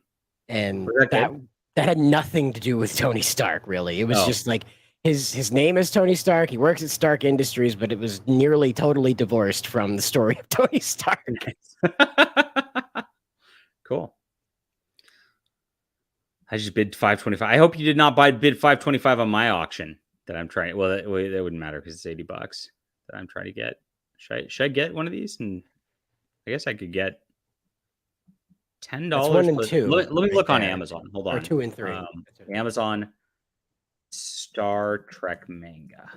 that had nothing to do with Tony Stark. Really, it was just like his name is Tony Stark. He works at Stark Industries, but it was nearly totally divorced from the story of Tony Stark. Cool. I just bid $525. I hope you did not bid $525 on my auction that I'm trying. Well, that wouldn't matter because it's $80 that I'm trying to get. Should I get one of these? And I guess I could get $10. That's 1 and 2. Let me look on Amazon. Hold on. Or 2 and 3. Amazon Star Trek manga.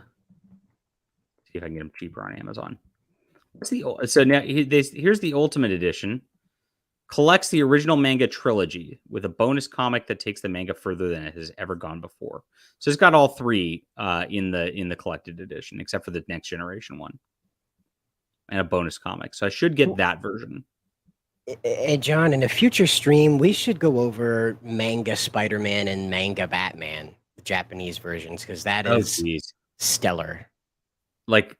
See if I can get them cheaper on Amazon. So now here's the Ultimate Edition. Collects the original manga trilogy with a bonus comic that takes the manga further than it has ever gone before. So it's got all 3 in the collected edition, except for the Next Generation one, and a bonus comic. So I should get that version. Hey, John, in a future stream, we should go over manga Spider-Man and manga Batman, the Japanese versions, because that is stellar. Like,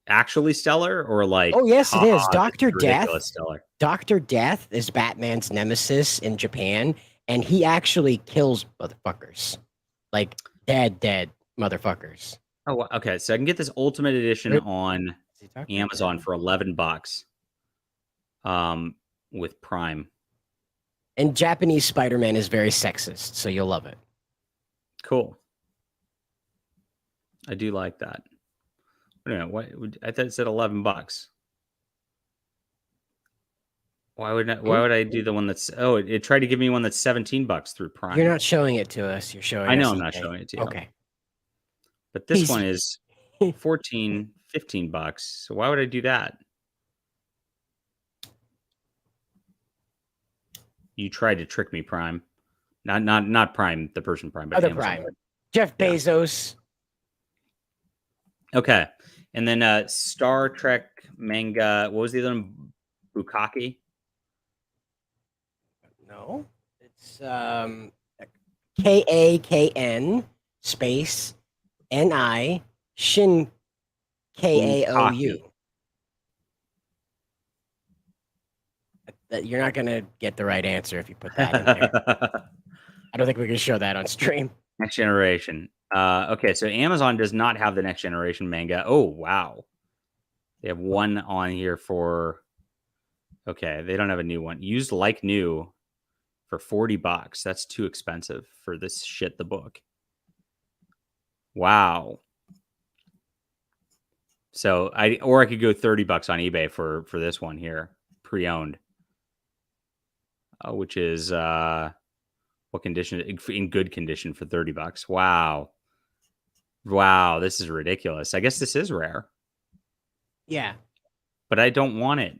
actually stellar, or like? Oh yes, it is. Dr. Death. Stellar. Dr. Death is Batman's nemesis in Japan, and he actually kills motherfuckers, like dead motherfuckers. Oh, okay. So I can get this Ultimate Edition on Amazon for $11. With Prime. And Japanese Spider-Man is very sexist, so you'll love it. Cool. I do like that. I don't know. I thought it said $11. Why would I do the one that's? Oh, it tried to give me one that's $17 through Prime. You're not showing it to us. You're showing. I know I'm not showing it to you. Okay. But this one is $14, $15. So why would I do that? You tried to trick me, Prime. Not Prime, the person Prime, but other Amazon. Prime. Jeff Bezos. Okay. And then Star Trek manga. What was the other one? Bukkake? No. It's KAKN space NI Shin KAOU. You're not gonna get the right answer if you put that in there. I don't think we can show that on stream. Next Generation. Okay, so Amazon does not have the Next Generation manga. Oh, wow. They have one on here for... Okay, they don't have a new one. Used like new for $40. That's too expensive for this shit, the book. Wow. So I could go $30 on eBay for this one here, pre-owned. Which is what condition? In good condition for $30. Wow, this is ridiculous. I guess this is rare. Yeah, but I don't want it.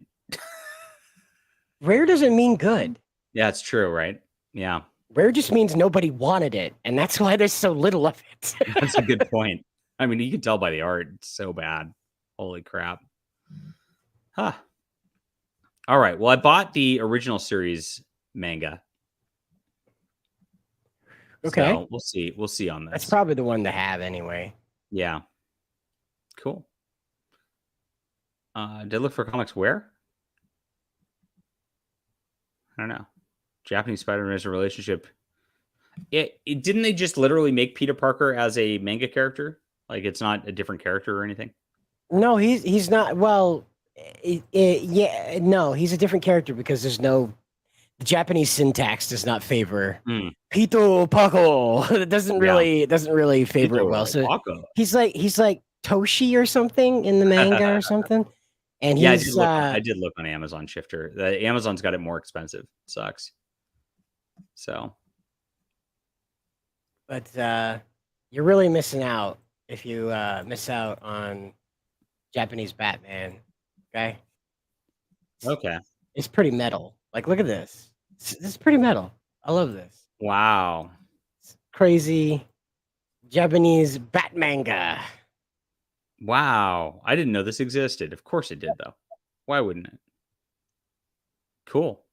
Rare doesn't mean good. Yeah, it's true, right? Yeah, rare just means nobody wanted it, and that's why there's so little of it. That's a good point. I mean, you can tell by the art; it's so bad. Holy crap! Huh. All right. Well, I bought the original series manga. Okay. So we'll see. We'll see on this. That's probably the one to have anyway. Yeah. Cool. Did I look for comics where? I don't know. Japanese Spider-Man is a relationship. Didn't they just literally make Peter Parker as a manga character? Like it's not a different character or anything? No, he's not. Well, yeah, no, he's a different character because there's no. The Japanese syntax does not favor Pito Paco. It doesn't really favor it well. So he's like Toshi or something in the manga or something. And Yeah, he's I did look on Amazon Shifter. The Amazon's got it more expensive. Sucks. So, but you're really missing out if you miss out on Japanese Batman. Okay. okay. It's pretty metal. Like, look at this. This is pretty metal. I love this. Wow. It's crazy Japanese bat manga. Wow. I didn't know this existed. Of course it did, though. Why wouldn't it? Cool.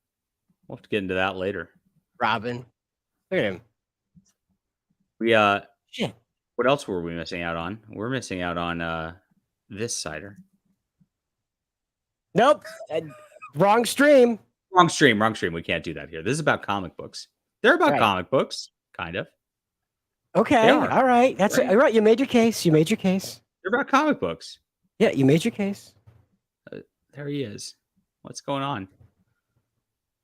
We'll have to get into that later. Robin. Look at him. We Shit. What else were we missing out on? We're missing out on this cider. Nope. Wrong stream. Wrong stream. We can't do that here. This is about comic books. They're about comic books, kind of. Okay. All right. That's right. All right. You made your case. They're about comic books. Yeah, you made your case. There he is. What's going on?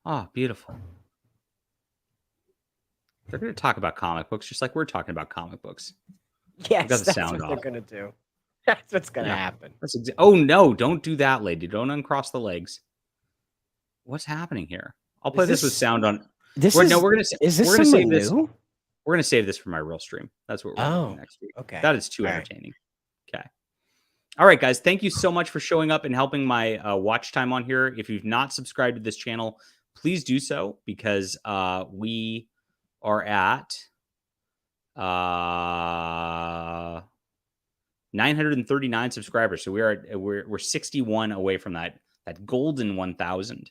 Oh, beautiful. They're going to talk about comic books just like we're talking about comic books. Yes, got the that's sound what off. they're going to do. That's what's going to happen. Oh, no. Don't do that, lady. Don't uncross the legs. What's happening here? I'll play this with sound on. Is this something new? We're going to save this for my real stream. That's what we're going to do next week. Okay. That is too entertaining. Okay. All right, guys. Thank you so much for showing up and helping my watch time on here. If you've not subscribed to this channel, please do so because we are at 939 subscribers. So we're 61 away from that golden 1,000.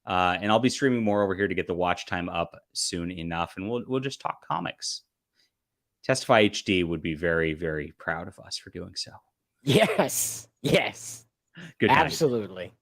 And I'll be streaming more over here to get the watch time up soon enough, and we'll just talk comics. Testify HD would be very, very proud of us for doing so. Yes. Good night. Absolutely.